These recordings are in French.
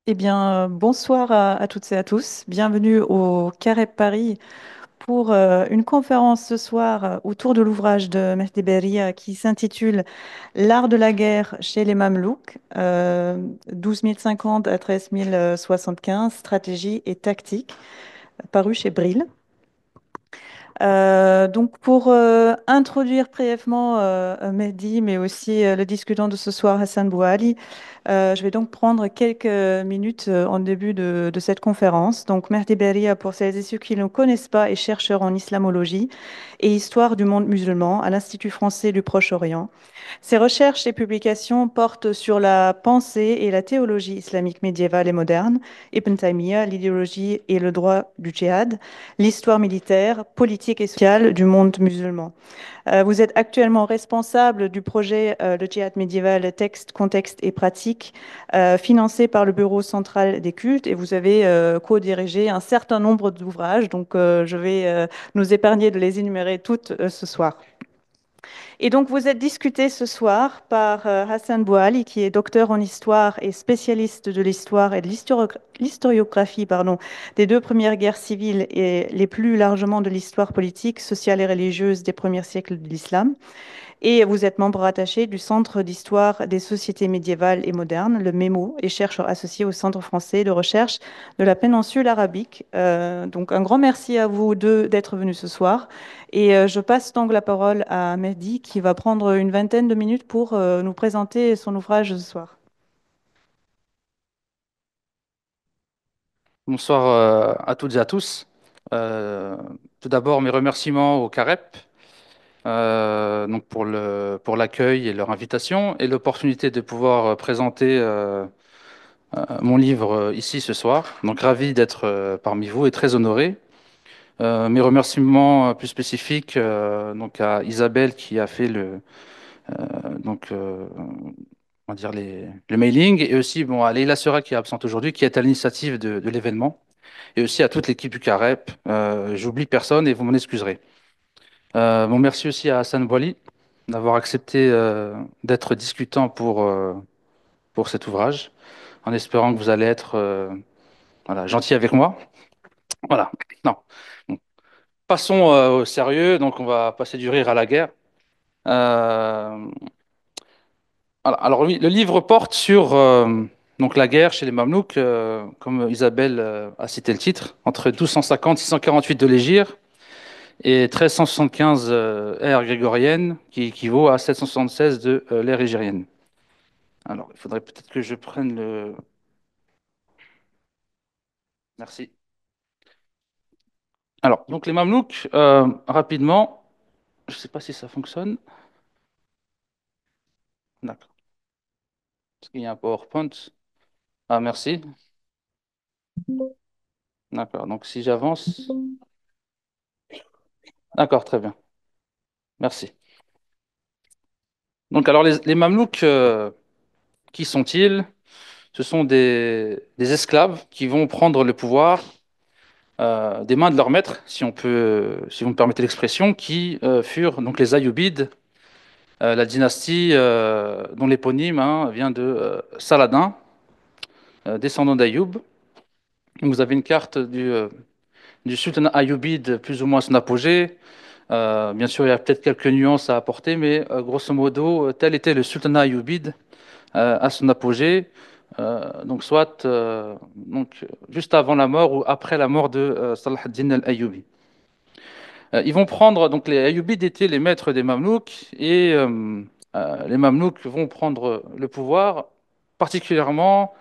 Bonsoir à toutes et à tous. Bienvenue au Carré Paris pour une conférence ce soir autour de l'ouvrage de Mehdi Beria qui s'intitule L'art de la guerre chez les Mamelouks, 12 050 à 13 075, stratégie et tactique, paru chez Brill. Pour introduire brièvement Mehdi, mais aussi le discutant de ce soir, Hassan Bouali, je vais donc prendre quelques minutes en début de cette conférence. Donc, Mehdi Beria, pour celles et ceux qui ne le connaissent pas, est chercheur en islamologie et histoire du monde musulman à l'Institut français du Proche-Orient. Ses recherches et publications portent sur la pensée et la théologie islamique médiévale et moderne, Ibn Taymiyyah, l'idéologie et le droit du djihad, l'histoire militaire, politique et sociale du monde musulman. Vous êtes actuellement responsable du projet Le djihad médiéval, texte, contexte et pratique, financé par le Bureau central des cultes, et vous avez co-dirigé un certain nombre d'ouvrages, donc je vais nous épargner de les énumérer toutes ce soir. Et donc, vous êtes discuté ce soir par Hassan Bouali, qui est docteur en histoire et spécialiste de l'histoire et de l'historiographie, des deux premières guerres civiles et les plus largement de l'histoire politique, sociale et religieuse des premiers siècles de l'islam. Et vous êtes membre rattaché du Centre d'histoire des sociétés médiévales et modernes, le MEMO, et chercheur associé au Centre français de recherche de la péninsule arabique. Donc un grand merci à vous deux d'être venus ce soir. Et je passe donc la parole à Mehdi qui va prendre une vingtaine de minutes pour nous présenter son ouvrage ce soir. Bonsoir à toutes et à tous. Euh, Tout d'abord, mes remerciements au CAREP donc pour l'accueil et leur invitation et l'opportunité de pouvoir présenter mon livre ici ce soir. Donc ravi d'être parmi vous et très honoré. Mes remerciements plus spécifiques donc à Isabelle qui a fait donc on va dire le mailing et aussi bon à Leila Sera qui est absente aujourd'hui qui est à l'initiative de l'événement et aussi à toute l'équipe du CAREP. J'oublie personne et vous m'en excuserez. Bon, merci aussi à Hassan Bouali d'avoir accepté d'être discutant pour cet ouvrage, en espérant que vous allez être voilà, gentil avec moi. Voilà. Non. Bon. Passons au sérieux, donc on va passer du rire à la guerre. Euh, voilà. Alors oui, le livre porte sur donc la guerre chez les Mamelouks, comme Isabelle a cité le titre, entre 1250 et 648 de l'Hégire et 1375 ère grégorienne, qui équivaut à 776 de l'ère égérienne. Alors, il faudrait peut-être que je prenne le... Merci. Alors, donc les Mamelouks, rapidement, je ne sais pas si ça fonctionne. D'accord. Est-ce qu'il y a un PowerPoint? Ah, merci. D'accord. Donc, si j'avance... D'accord, très bien. Merci. Donc, alors, les Mamelouks, qui sont-ils? Ce sont des esclaves qui vont prendre le pouvoir des mains de leurs maîtres, si vous me permettez l'expression, qui furent donc les Ayyubides, la dynastie dont l'éponyme vient de Saladin, descendant d'Ayoub. Vous avez une carte du sultanat Ayyubide plus ou moins à son apogée. Bien sûr, il y a peut-être quelques nuances à apporter, mais grosso modo, tel était le sultanat Ayyubide à son apogée. Donc soit juste avant la mort ou après la mort de Salah ad-Din al-Ayyubi. Ils vont prendre, donc les Ayyubides étaient les maîtres des Mamelouks et les Mamelouks vont prendre le pouvoir, particulièrement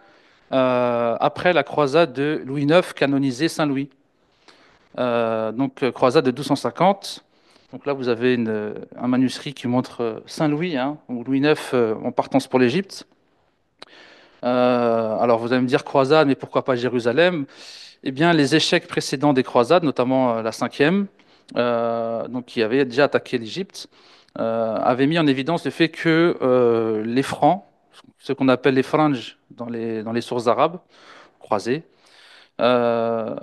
après la croisade de Louis IX, canonisé Saint-Louis. Croisade de 1250. Donc là, vous avez un manuscrit qui montre Saint-Louis, ou Louis IX en partance pour l'Égypte. Alors vous allez me dire croisade, mais pourquoi pas Jérusalem? Eh bien, les échecs précédents des croisades, notamment la cinquième, donc qui avait déjà attaqué l'Égypte, avaient mis en évidence le fait que les Francs, ce qu'on appelle les Franges dans les sources arabes croisées, ont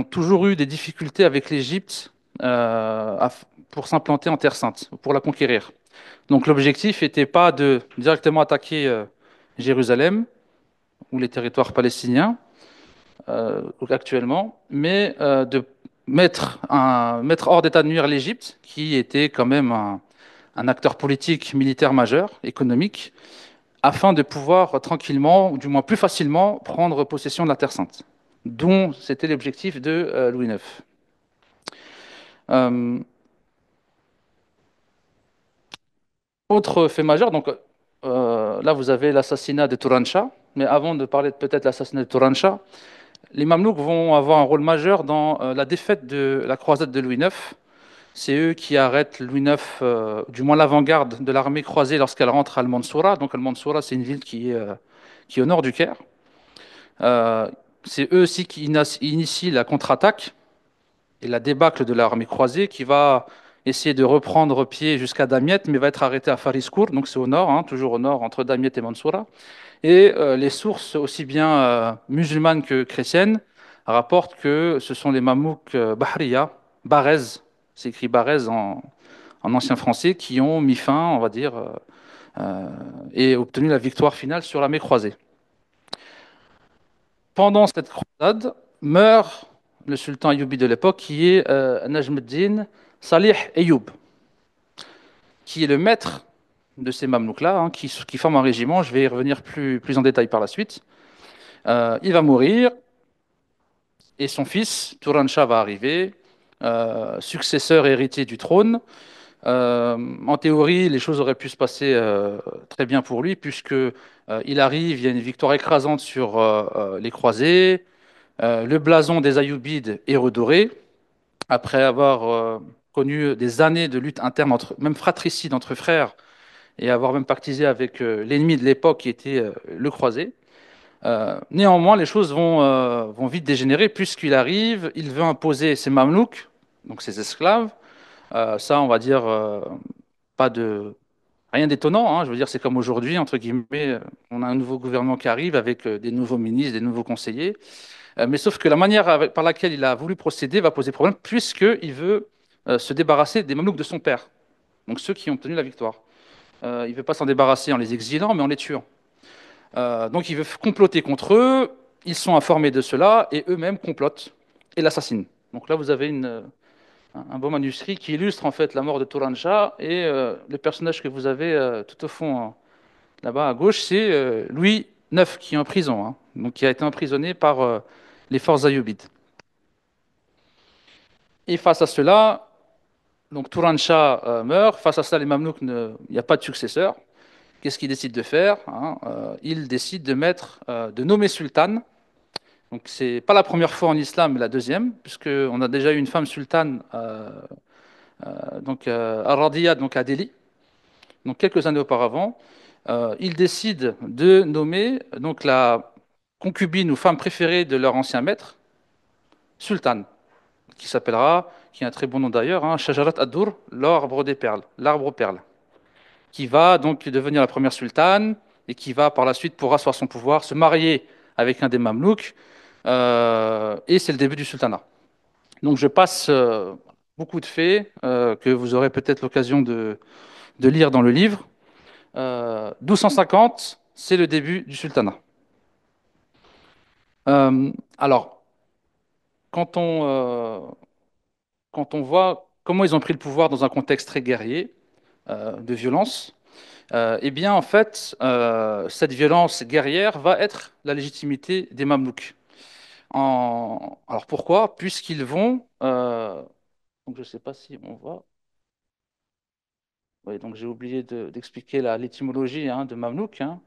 toujours eu des difficultés avec l'Égypte pour s'implanter en Terre Sainte, pour la conquérir. Donc l'objectif n'était pas de directement attaquer Jérusalem, ou les territoires palestiniens actuellement, mais de mettre hors d'état de nuire l'Égypte, qui était quand même un acteur politique, militaire majeur, économique, afin de pouvoir tranquillement, ou du moins plus facilement, prendre possession de la Terre Sainte, dont c'était l'objectif de Louis IX. Euh, Autre fait majeur, donc là vous avez l'assassinat de Turanshah, mais avant de parler de peut-être l'assassinat de Turanshah, les Mamelouks vont avoir un rôle majeur dans la défaite de la croisade de Louis IX. C'est eux qui arrêtent Louis IX, du moins l'avant-garde de l'armée croisée lorsqu'elle rentre à Al-Mansoura. Donc Al-Mansoura, c'est une ville qui est au nord du Caire. Euh, c'est eux aussi qui initient la contre-attaque et la débâcle de l'armée croisée qui va essayer de reprendre pied jusqu'à Damiette, mais va être arrêté à Fariskour, donc c'est au nord, hein, toujours au nord, entre Damiette et Mansoura. Et les sources, aussi bien musulmanes que chrétiennes, rapportent que ce sont les Mamelouks Bahriya, Barez, c'est écrit Barez en ancien français, qui ont mis fin, on va dire, et obtenu la victoire finale sur l'armée croisée. Pendant cette croisade, meurt le sultan ayyubi de l'époque, qui est Najm ad-Din Salih Ayyub, qui est le maître de ces Mamelouks-là, hein, qui forment un régiment. Je vais y revenir plus en détail par la suite. Il va mourir et son fils, Turan Shah, va arriver, successeur et héritier du trône. En théorie, les choses auraient pu se passer très bien pour lui, puisque il arrive, il y a une victoire écrasante sur les croisés. Le blason des Ayyubides est redoré, après avoir connu des années de lutte interne, même fratricide entre frères, et avoir même pactisé avec l'ennemi de l'époque qui était le croisé. Néanmoins, les choses vont vite dégénérer, puisqu'il arrive, il veut imposer ses mamelouks, donc ses esclaves. Ça, on va dire, pas de rien d'étonnant, hein. Je veux dire, c'est comme aujourd'hui, entre guillemets, on a un nouveau gouvernement qui arrive avec des nouveaux ministres, des nouveaux conseillers. Mais sauf que la manière par laquelle il a voulu procéder va poser problème, puisqu'il veut se débarrasser des mamelouks de son père, donc ceux qui ont obtenu la victoire. Il ne veut pas s'en débarrasser en les exilant, mais en les tuant. Donc il veut comploter contre eux, ils sont informés de cela, et eux-mêmes complotent et l'assassinent. Donc là, vous avez un beau manuscrit qui illustre en fait la mort de Turanshah, et le personnage que vous avez tout au fond, hein, là-bas à gauche, c'est Louis IX qui est en prison, hein, donc qui a été emprisonné par les forces ayyubides. Et face à cela, donc Turanshah meurt. Face à cela, les Mamelouks, il n'y a pas de successeur. Qu'est-ce qu'ils décident de faire, hein? Ils décident de nommer sultane. Donc c'est pas la première fois en islam, mais la deuxième, puisqu'on a déjà eu une femme sultane, donc Ar-Radiya, donc à Delhi, donc quelques années auparavant. Ils décident de nommer donc la concubine ou femme préférée de leur ancien maître, sultane, qui s'appellera, qui a un très bon nom d'ailleurs, hein, Shajarat ad-Dur, l'arbre des perles, l'arbre aux perles, qui va donc devenir la première sultane et qui va par la suite, pour asseoir son pouvoir, se marier avec un des Mamelouks, et c'est le début du sultanat. Donc je passe beaucoup de faits que vous aurez peut-être l'occasion de lire dans le livre. 1250, c'est le début du sultanat. Alors, quand on, euh, quand on voit comment ils ont pris le pouvoir dans un contexte très guerrier, de violence, eh bien, en fait, cette violence guerrière va être la légitimité des Mamelouks. Alors pourquoi? Puisqu'ils vont, donc je ne sais pas si on voit, oui, donc j'ai oublié d'expliquer l'étymologie, hein, de Mamelouk, hein.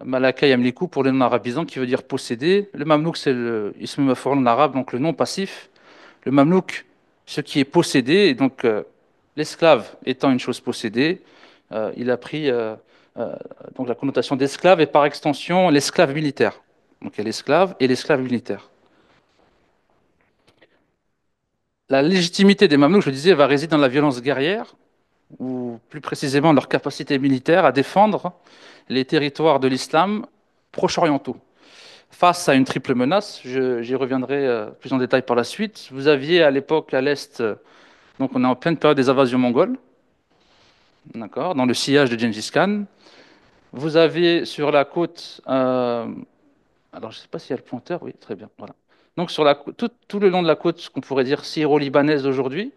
Malaka Yamliku pour les non-arabisants qui veut dire posséder. Le Mamelouk, c'est le ism maf'ul en arabe, donc le nom passif. Le Mamelouk, ce qui est possédé, et donc l'esclave étant une chose possédée, il a pris euh, donc la connotation d'esclave et par extension l'esclave militaire. Donc il y a l'esclave et l'esclave militaire. La légitimité des Mamelouks, je le disais, va résider dans la violence guerrière, ou plus précisément leur capacité militaire à défendre les territoires de l'islam proche-orientaux. Face à une triple menace, j'y reviendrai plus en détail par la suite. Vous aviez à l'époque à l'est, donc on est en pleine période des invasions mongoles, d'accord, dans le sillage de Gengis Khan. Vous avez sur la côte Alors, je ne sais pas s'il y a le pointeur. Oui, très bien. Voilà. Donc, tout le long de la côte, ce qu'on pourrait dire syro-libanaise aujourd'hui,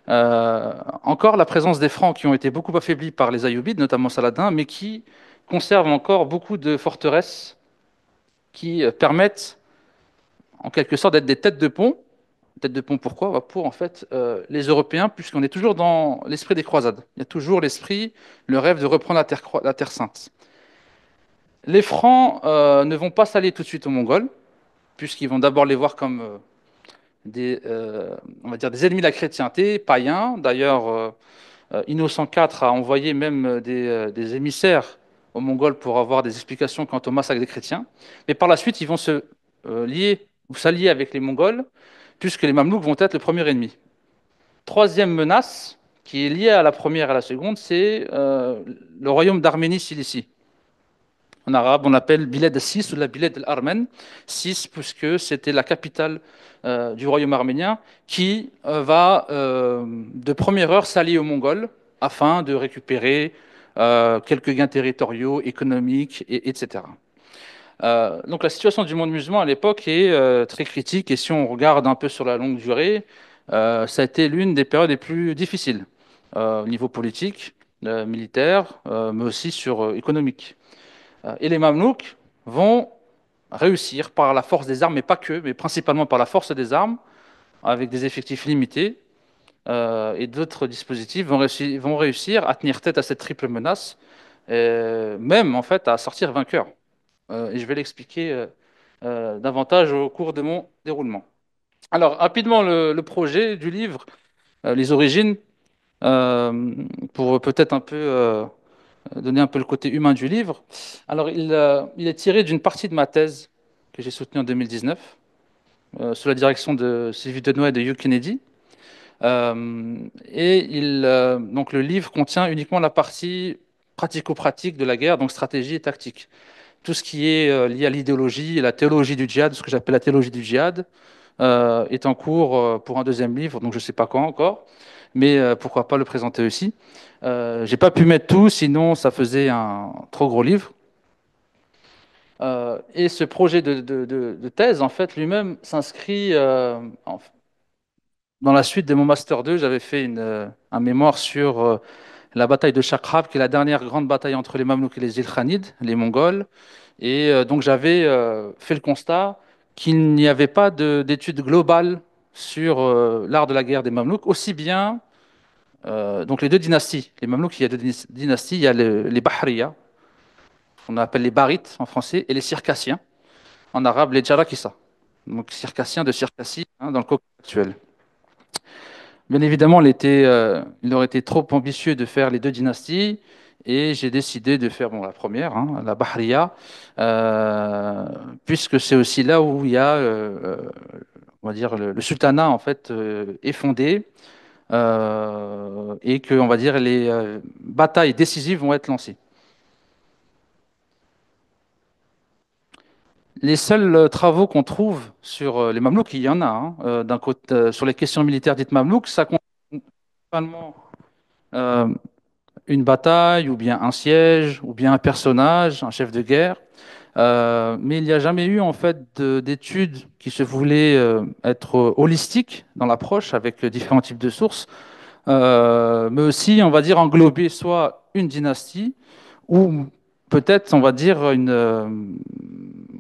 euh, encore la présence des Francs qui ont été beaucoup affaiblis par les Ayyubides, notamment Saladin, mais qui conservent encore beaucoup de forteresses qui permettent, en quelque sorte, d'être des têtes de pont. Tête de pont, pourquoi? Bah, pour en fait les Européens, puisqu'on est toujours dans l'esprit des croisades. Il y a toujours l'esprit, le rêve de reprendre la Terre Sainte. Les Francs ne vont pas s'allier tout de suite aux Mongols, puisqu'ils vont d'abord les voir comme on va dire des ennemis de la chrétienté, païens. D'ailleurs, Innocent IV a envoyé même des émissaires aux Mongols pour avoir des explications quant au massacre des chrétiens. Mais par la suite, ils vont se lier ou s'allier avec les Mongols, puisque les Mamelouks vont être le premier ennemi. Troisième menace, qui est liée à la première et à la seconde, c'est le royaume d'Arménie-Cilicie. En arabe, on l'appelle Bilad al-Sis ou la Bilad al-Armène. Sis, puisque c'était la capitale du royaume arménien, qui va de première heure s'allier aux Mongols afin de récupérer quelques gains territoriaux, économiques, etc. Donc la situation du monde musulman à l'époque est très critique et si on regarde un peu sur la longue durée, ça a été l'une des périodes les plus difficiles au niveau politique, militaire, mais aussi économique. Et les Mamelouks vont réussir par la force des armes, mais pas que, mais principalement par la force des armes, avec des effectifs limités et d'autres dispositifs, vont réussir à tenir tête à cette triple menace, même en fait à sortir vainqueurs. Et je vais l'expliquer davantage au cours de mon déroulement. Alors, rapidement, le projet du livre, les origines, euh, pour peut-être un peu donner un peu le côté humain du livre. Alors, il est tiré d'une partie de ma thèse que j'ai soutenue en 2019, sous la direction de Sylvie Denoy et de Hugh Kennedy. Donc le livre contient uniquement la partie pratico-pratique de la guerre, donc stratégie et tactique. Tout ce qui est lié à l'idéologie et la théologie du djihad, ce que j'appelle la théologie du djihad, est en cours pour un deuxième livre, donc je ne sais pas quand encore, mais pourquoi pas le présenter aussi. J'ai pas pu mettre tout, sinon ça faisait un trop gros livre. Et ce projet de thèse, en fait, lui-même s'inscrit dans la suite de mon Master 2. J'avais fait un mémoire sur la bataille de Chakrab, qui est la dernière grande bataille entre les Mamelouks et les Ilkhanides, les Mongols. Et donc j'avais fait le constat qu'il n'y avait pas d'études globales sur l'art de la guerre des Mamelouks, aussi bien donc les deux dynasties. Les Mamelouks, il y a deux dynasties, il y a les Bahriya, qu'on appelle les Barites en français, et les Circassiens, en arabe les Jarakissa. Donc Circassiens de Circassie, hein, dans le Caucase actuel. Bien évidemment, il aurait été trop ambitieux de faire les deux dynasties, et j'ai décidé de faire bon, la première, hein, la Bahriya, euh, puisque c'est aussi là où il y a, on va dire, le sultanat en fait est fondé, et que, on va dire, les batailles décisives vont être lancées. Les seuls travaux qu'on trouve sur les Mamelouks, il y en a, hein, d'un côté, sur les questions militaires dites Mamelouks, ça concerne principalement euh, une bataille, ou bien un siège, ou bien un personnage, un chef de guerre. Mais il n'y a jamais eu en fait d'études qui se voulaient être holistiques dans l'approche avec différents types de sources, mais aussi, on va dire, englober soit une dynastie ou peut-être, on va dire,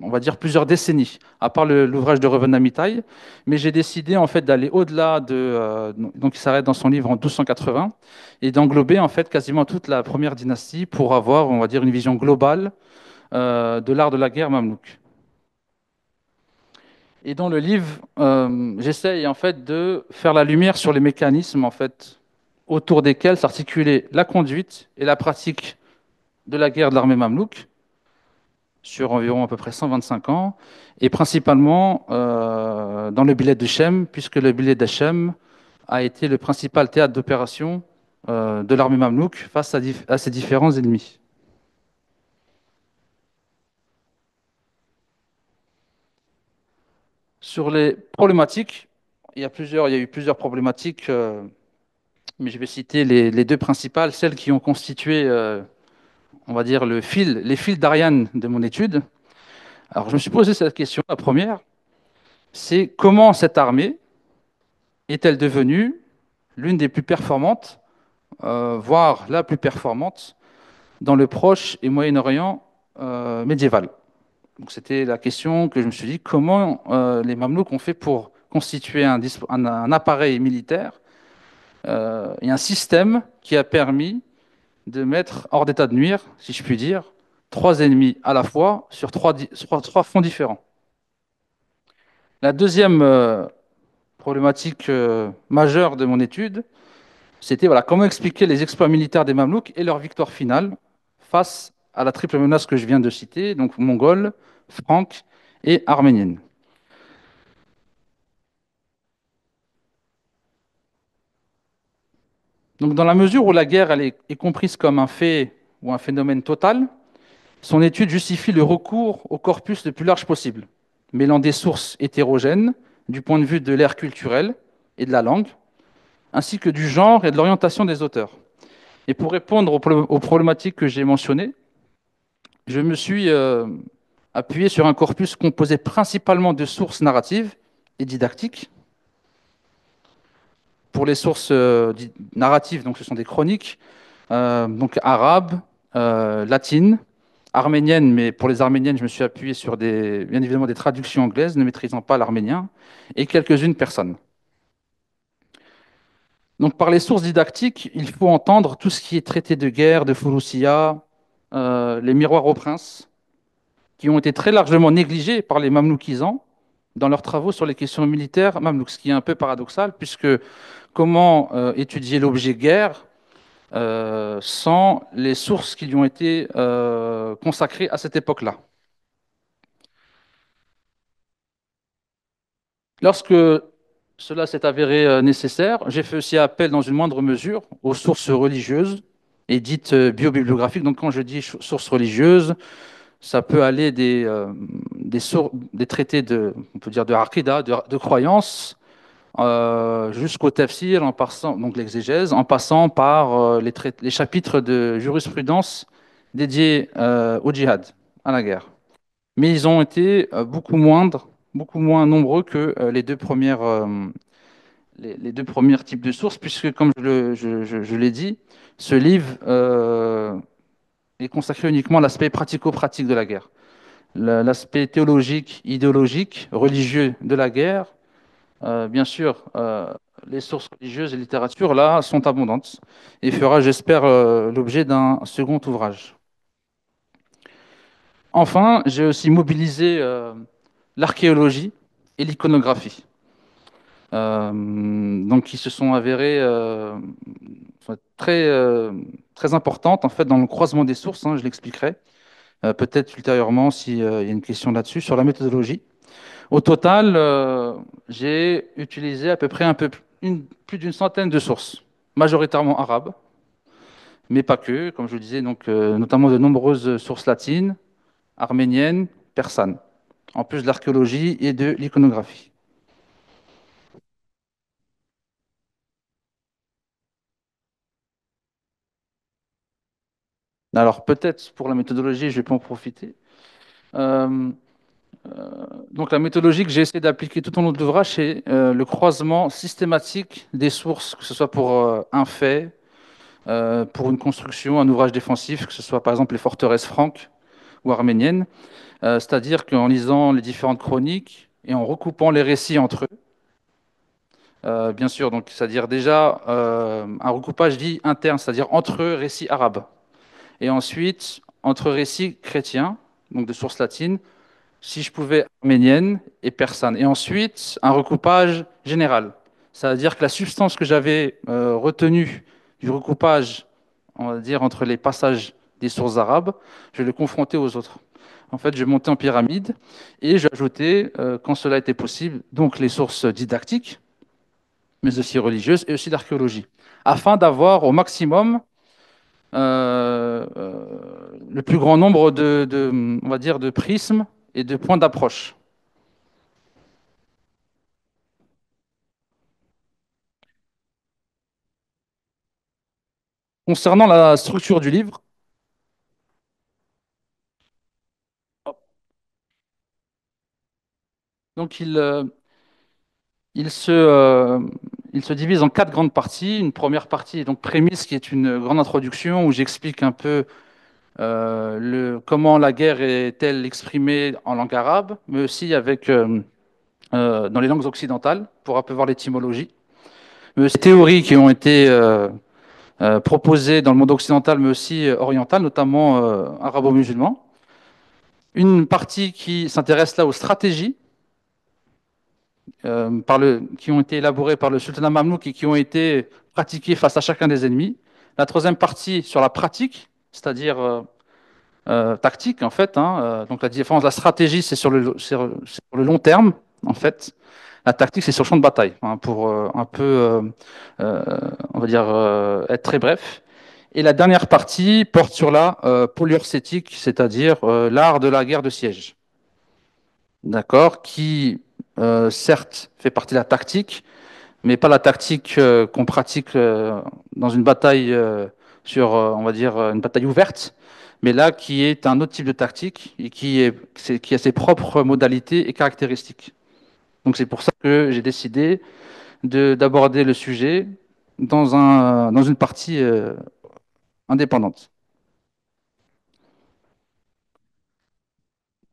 on va dire plusieurs décennies, à part l'ouvrage de Reven Amitai. Mais j'ai décidé en fait d'aller au-delà donc il s'arrête dans son livre en 1280 et d'englober en fait quasiment toute la première dynastie pour avoir, on va dire, une vision globale de l'art de la guerre mamelouk. Et dans le livre, j'essaye en fait de faire la lumière sur les mécanismes en fait autour desquels s'articulait la conduite et la pratique de la guerre de l'armée mamelouk sur environ à peu près 125 ans, et principalement dans le billet de Shem, puisque le billet de Shem a été le principal théâtre d'opération de l'armée mamelouk face à ses différents ennemis. Sur les problématiques, il y a eu plusieurs problématiques, mais je vais citer les deux principales, celles qui ont constitué, on va dire, les fils d'Ariane de mon étude. Alors, je me suis posé cette question. La première, c'est comment cette armée est-elle devenue l'une des plus performantes, voire la plus performante dans le Proche et Moyen-Orient médiéval. Donc, c'était la question que je me suis dit, comment les Mamelouks ont fait pour constituer un appareil militaire et un système qui a permis de mettre hors d'état de nuire, si je puis dire, trois ennemis à la fois sur trois fronts différents. La deuxième problématique majeure de mon étude, c'était voilà, comment expliquer les exploits militaires des Mamelouks et leur victoire finale face à la triple menace que je viens de citer, donc mongole, franque et arménienne. Donc, dans la mesure où la guerre est comprise comme un fait ou un phénomène total, son étude justifie le recours au corpus le plus large possible, mêlant des sources hétérogènes du point de vue de l'ère culturelle et de la langue, ainsi que du genre et de l'orientation des auteurs. Et pour répondre aux problématiques que j'ai mentionnées, je me suis appuyé sur un corpus composé principalement de sources narratives et didactiques. Pour les sources narratives, donc ce sont des chroniques, donc arabes, latines, arméniennes, mais pour les arméniennes, je me suis appuyé sur bien évidemment des traductions anglaises, ne maîtrisant pas l'arménien, et quelques-unes persanes. Donc par les sources didactiques, il faut entendre tout ce qui est traité de guerre, de Furussia, les miroirs aux princes, qui ont été très largement négligés par les Mameloukisans dans leurs travaux sur les questions militaires mamelouks, ce qui est un peu paradoxal, puisque comment étudier l'objet guerre sans les sources qui lui ont été consacrées à cette époque-là. Lorsque cela s'est avéré nécessaire, j'ai fait aussi appel dans une moindre mesure aux sources religieuses et dites biobibliographiques. Donc quand je dis sources religieuses, ça peut aller des traités on peut dire de Aqida, de croyances, jusqu'au tafsir, en passant, donc l'exégèse, en passant par les chapitres de jurisprudence dédiés au djihad, à la guerre. Mais ils ont été beaucoup moins nombreux que les deux premiers types de sources, puisque, comme je l'ai dit, ce livre est consacré uniquement à l'aspect pratico-pratique de la guerre. L'aspect théologique, idéologique, religieux de la guerre, bien sûr, les sources religieuses et littérature, là, sont abondantes et fera, j'espère, l'objet d'un second ouvrage. Enfin, j'ai aussi mobilisé l'archéologie et l'iconographie, donc qui se sont avérées très importantes en fait dans le croisement des sources, hein, je l'expliquerai peut-être ultérieurement s'il y a une question là-dessus, sur la méthodologie. Au total, j'ai utilisé à peu près plus d'une centaine de sources, majoritairement arabes, mais pas que, comme je le disais, donc, notamment de nombreuses sources latines, arméniennes, persanes, en plus de l'archéologie et de l'iconographie. Alors peut-être pour la méthodologie, je vais pas en profiter. Euh, donc la méthodologie que j'ai essayé d'appliquer tout au long de l'ouvrage, c'est le croisement systématique des sources, que ce soit pour un fait, pour une construction, un ouvrage défensif, que ce soit par exemple les forteresses franques ou arméniennes, c'est-à-dire qu'en lisant les différentes chroniques et en recoupant les récits entre eux, bien sûr, donc c'est-à-dire déjà un recoupage dit interne, c'est-à-dire entre récits arabes, et ensuite entre récits chrétiens, donc de sources latines, si je pouvais arménienne et persane, et ensuite un recoupage général, c'est-à-dire que la substance que j'avais retenue du recoupage, on va dire entre les passages des sources arabes, je les confrontais aux autres. En fait, je montais en pyramide et j'ajoutais, quand cela était possible, donc les sources didactiques, mais aussi religieuses et aussi d'archéologie, afin d'avoir au maximum le plus grand nombre on va dire, de prismes et de points d'approche. Concernant la structure du livre, Donc, il il se divise en quatre grandes parties. Une première partie est donc prémisse, qui est une grande introduction où j'explique un peu comment la guerre est-elle exprimée en langue arabe, mais aussi avec, dans les langues occidentales, pour un peu voir l'étymologie. Mais aussi théories qui ont été proposées dans le monde occidental, mais aussi oriental, notamment arabo-musulman. Une partie qui s'intéresse là aux stratégies qui ont été élaborées par le sultanat mamelouk et qui ont été pratiquées face à chacun des ennemis. La troisième partie sur la pratique, c'est-à-dire tactique en fait. Hein. Donc la différence, la stratégie, c'est sur le long terme en fait. La tactique, c'est sur le champ de bataille, hein, pour un peu, euh, on va dire, être très bref. Et la dernière partie porte sur la polyurcétique, c'est-à-dire l'art de la guerre de siège, d'accord, qui certes fait partie de la tactique, mais pas la tactique qu'on pratique dans une bataille on va dire, une bataille ouverte, mais là qui est un autre type de tactique et qui a ses propres modalités et caractéristiques. Donc c'est pour ça que j'ai décidé d'aborder le sujet dans une partie indépendante.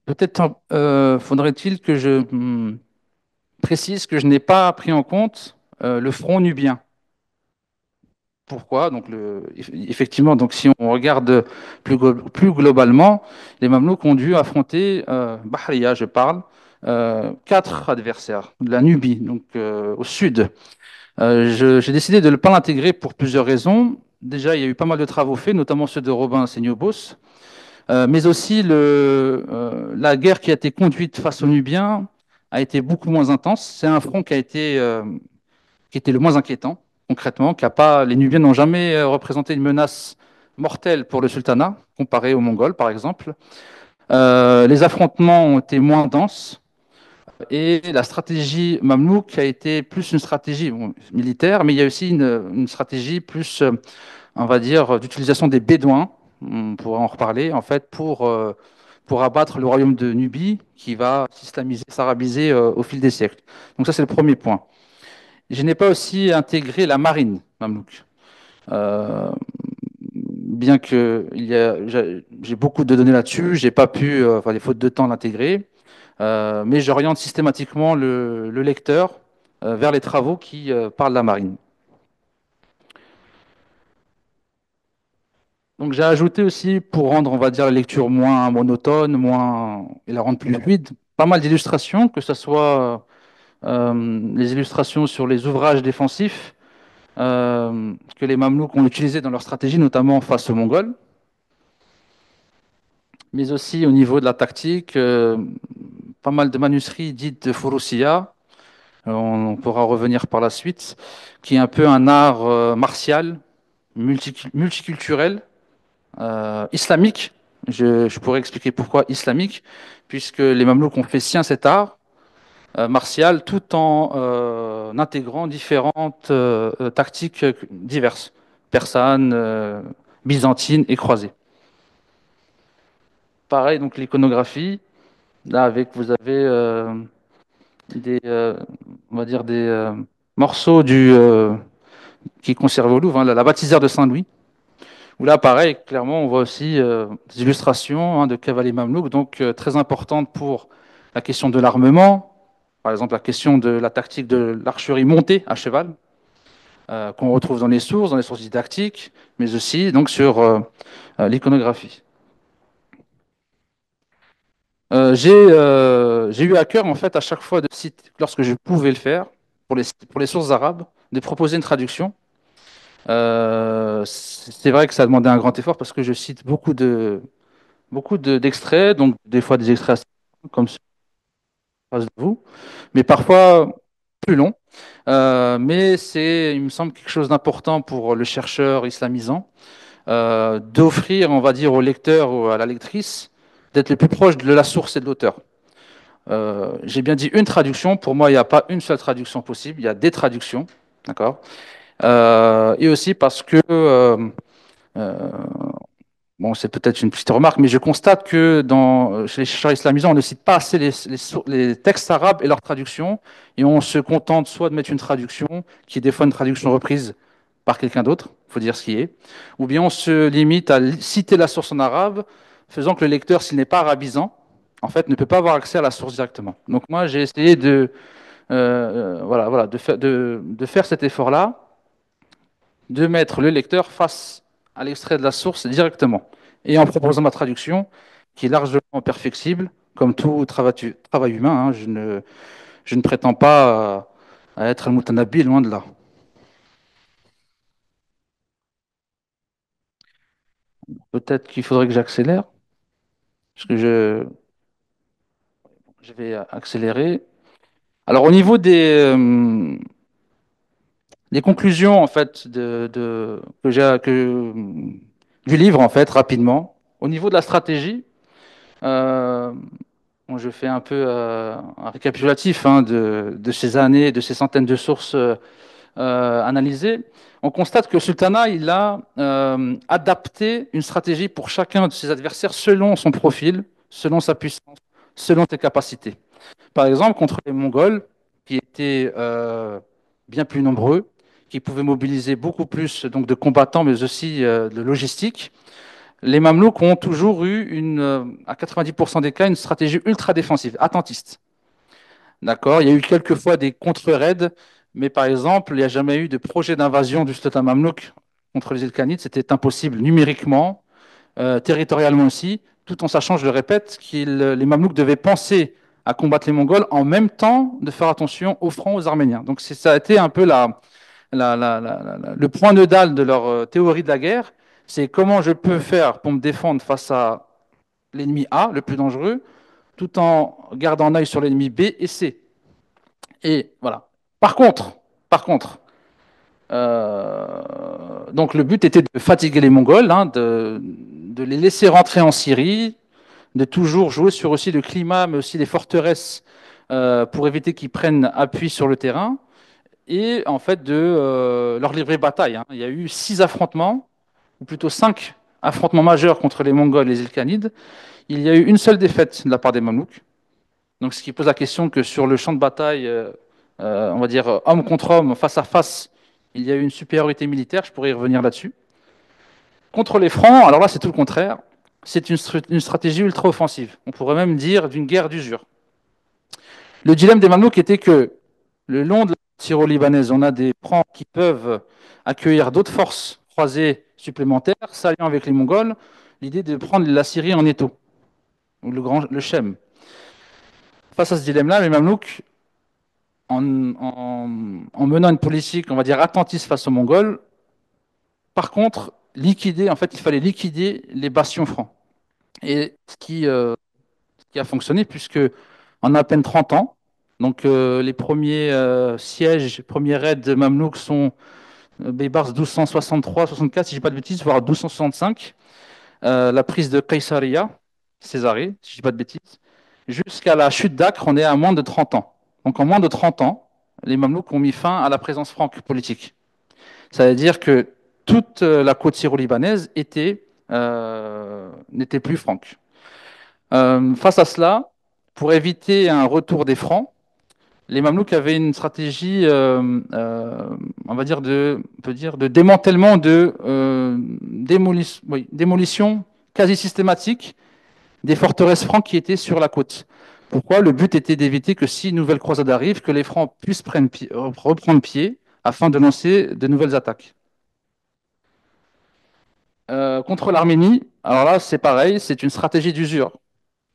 Peut-être faudrait-il que je précise que je n'ai pas pris en compte le front nubien. Pourquoi? Donc, effectivement, donc, si on regarde plus globalement, les Mamelouks ont dû affronter, Bahriya, je parle, quatre adversaires, de la Nubie, donc au sud. J'ai décidé de ne pas l'intégrer pour plusieurs raisons. Déjà, il y a eu pas mal de travaux faits, notamment ceux de Robin Seniobos, mais aussi la guerre qui a été conduite face aux Nubiens a été beaucoup moins intense. C'est un front qui était le moins inquiétant, concrètement, les Nubiens n'ont jamais représenté une menace mortelle pour le sultanat, comparé aux Mongols, par exemple. Les affrontements ont été moins denses, et la stratégie mamelouk a été plus une stratégie militaire, mais il y a aussi une stratégie plus, on va dire, d'utilisation des Bédouins, on pourrait en reparler, en fait, pour abattre le royaume de Nubie, qui va s'islamiser, s'arabiser au fil des siècles. Donc ça, c'est le premier point. Je n'ai pas aussi intégré la marine mamelouk. Euh, Bien que j'ai beaucoup de données là-dessus, j'ai pas pu, enfin, les fautes de temps, l'intégrer, mais j'oriente systématiquement le lecteur vers les travaux qui parlent de la marine. Donc j'ai ajouté aussi, pour rendre, on va dire, la lecture moins monotone, et la rendre plus fluide, pas mal d'illustrations, que ce soit les illustrations sur les ouvrages défensifs que les Mamelouks ont utilisés dans leur stratégie, notamment face aux Mongols, mais aussi au niveau de la tactique, pas mal de manuscrits dits de Furusiyya, on pourra revenir par la suite, qui est un peu un art martial, multiculturel, islamique. Je pourrais expliquer pourquoi islamique, puisque les Mamelouks ont fait sien cet art martial tout en intégrant différentes tactiques diverses, persanes, byzantines et croisées. Pareil, donc l'iconographie, là avec vous avez des, on va dire des morceaux qui est conservé au Louvre, hein, la baptisière de Saint-Louis, où là pareil, clairement on voit aussi des illustrations hein, de cavaliers mamelouks, donc très importantes pour la question de l'armement, par exemple la question de la tactique de l'archerie montée à cheval, qu'on retrouve dans les sources didactiques, mais aussi donc sur l'iconographie. J'ai eu à cœur, en fait, à chaque fois, lorsque je pouvais le faire, pour les sources arabes, de proposer une traduction. C'est vrai que ça demandait un grand effort parce que je cite d'extraits, donc des fois des extraits assez longs, comme ceux en face de vous, mais parfois plus longs. Mais il me semble, quelque chose d'important pour le chercheur islamisant, d'offrir, on va dire, au lecteur ou à la lectrice, d'être le plus proche de la source et de l'auteur. J'ai bien dit une traduction. Pour moi, il n'y a pas une seule traduction possible. Il y a des traductions, d'accord. Et aussi parce que bon, c'est peut-être une petite remarque, mais je constate que chez les chercheurs islamisants, on ne cite pas assez les textes arabes et leurs traductions, et on se contente soit de mettre une traduction, qui est des fois une traduction reprise par quelqu'un d'autre, il faut dire ce qui est, ou bien on se limite à citer la source en arabe, faisant que le lecteur, s'il n'est pas arabisant, en fait, ne peut pas avoir accès à la source directement. Donc moi, j'ai essayé de faire cet effort-là, de mettre le lecteur face à l'extrait de la source directement, et en proposant ma traduction, qui est largement perfectible, comme tout travail humain. Hein. Je ne prétends pas à être un moutanabbi, loin de là. Peut-être qu'il faudrait que j'accélère, parce que je vais accélérer. Alors, au niveau des conclusions, en fait, du livre, en fait, rapidement, au niveau de la stratégie, euh, bon, je fais un peu un récapitulatif hein, de ces années, de ces centaines de sources analysées. On constate que Sultana, il a adapté une stratégie pour chacun de ses adversaires selon son profil, selon sa puissance, selon ses capacités. Par exemple, contre les Mongols, qui étaient bien plus nombreux, qui pouvaient mobiliser beaucoup plus donc, de combattants, mais aussi de logistique, les Mamelouks ont toujours eu, à 90% des cas, une stratégie ultra défensive, attentiste. D'accord. Il y a eu quelques fois des contre-raids, mais par exemple, il n'y a jamais eu de projet d'invasion du sultan mamelouk contre les Ilkhanides. C'était impossible numériquement, territorialement aussi, tout en sachant, je le répète, que les Mamelouks devaient penser à combattre les Mongols en même temps de faire attention aux Francs, aux Arméniens. Donc ça a été un peu le point nodal de leur théorie de la guerre. C'est comment je peux faire pour me défendre face à l'ennemi A, le plus dangereux, tout en gardant un œil sur l'ennemi B et C. Et voilà. Par contre, par contre, donc le but était de fatiguer les Mongols, hein, de les laisser rentrer en Syrie, de toujours jouer sur aussi le climat, mais aussi les forteresses pour éviter qu'ils prennent appui sur le terrain, et en fait de leur livrer bataille. Hein. Il y a eu 6 affrontements, ou plutôt 5 affrontements majeurs contre les Mongols et les Ilkhanides. Il y a eu une seule défaite de la part des Mamelouks. Donc, ce qui pose la question que sur le champ de bataille, on va dire homme contre homme, face à face, il y a eu une supériorité militaire. Je pourrais y revenir là-dessus. Contre les Francs, alors là, c'est tout le contraire. C'est une stratégie ultra-offensive. On pourrait même dire d'une guerre d'usure. Le dilemme des Mamelouks était que le long de la syro-libanaise, on a des Francs qui peuvent accueillir d'autres forces croisées supplémentaires, s'alliant avec les Mongols. L'idée de prendre la Syrie en étau, ou le Chem. Face à ce dilemme-là, les Mamelouks en menant une politique, on va dire, attentiste face aux Mongols. Par contre, en fait, il fallait liquider les bastions francs. Et ce qui a fonctionné, puisque en à peine 30 ans, donc les premiers sièges, les premiers raids de Mamelouks sont Baybars 1263-64, si je ne dis pas de bêtises, voire 1265. La prise de Caesarea, Césarée, si je ne dis pas de bêtises, jusqu'à la chute d'Acre, on est à moins de 30 ans. Donc en moins de 30 ans, les Mamelouks ont mis fin à la présence franque politique. Ça veut dire que toute la côte syro-libanaise n'était plus franque. Face à cela, pour éviter un retour des Francs, les Mamelouks avaient une stratégie, on va dire on peut dire de démantèlement, démolition quasi systématique des forteresses franques qui étaient sur la côte. Pourquoi? Le but était d'éviter que si une nouvelle croisade arrive, que les Francs puissent reprendre pied afin de lancer de nouvelles attaques. Contre l'Arménie, alors là, c'est pareil, c'est une stratégie d'usure.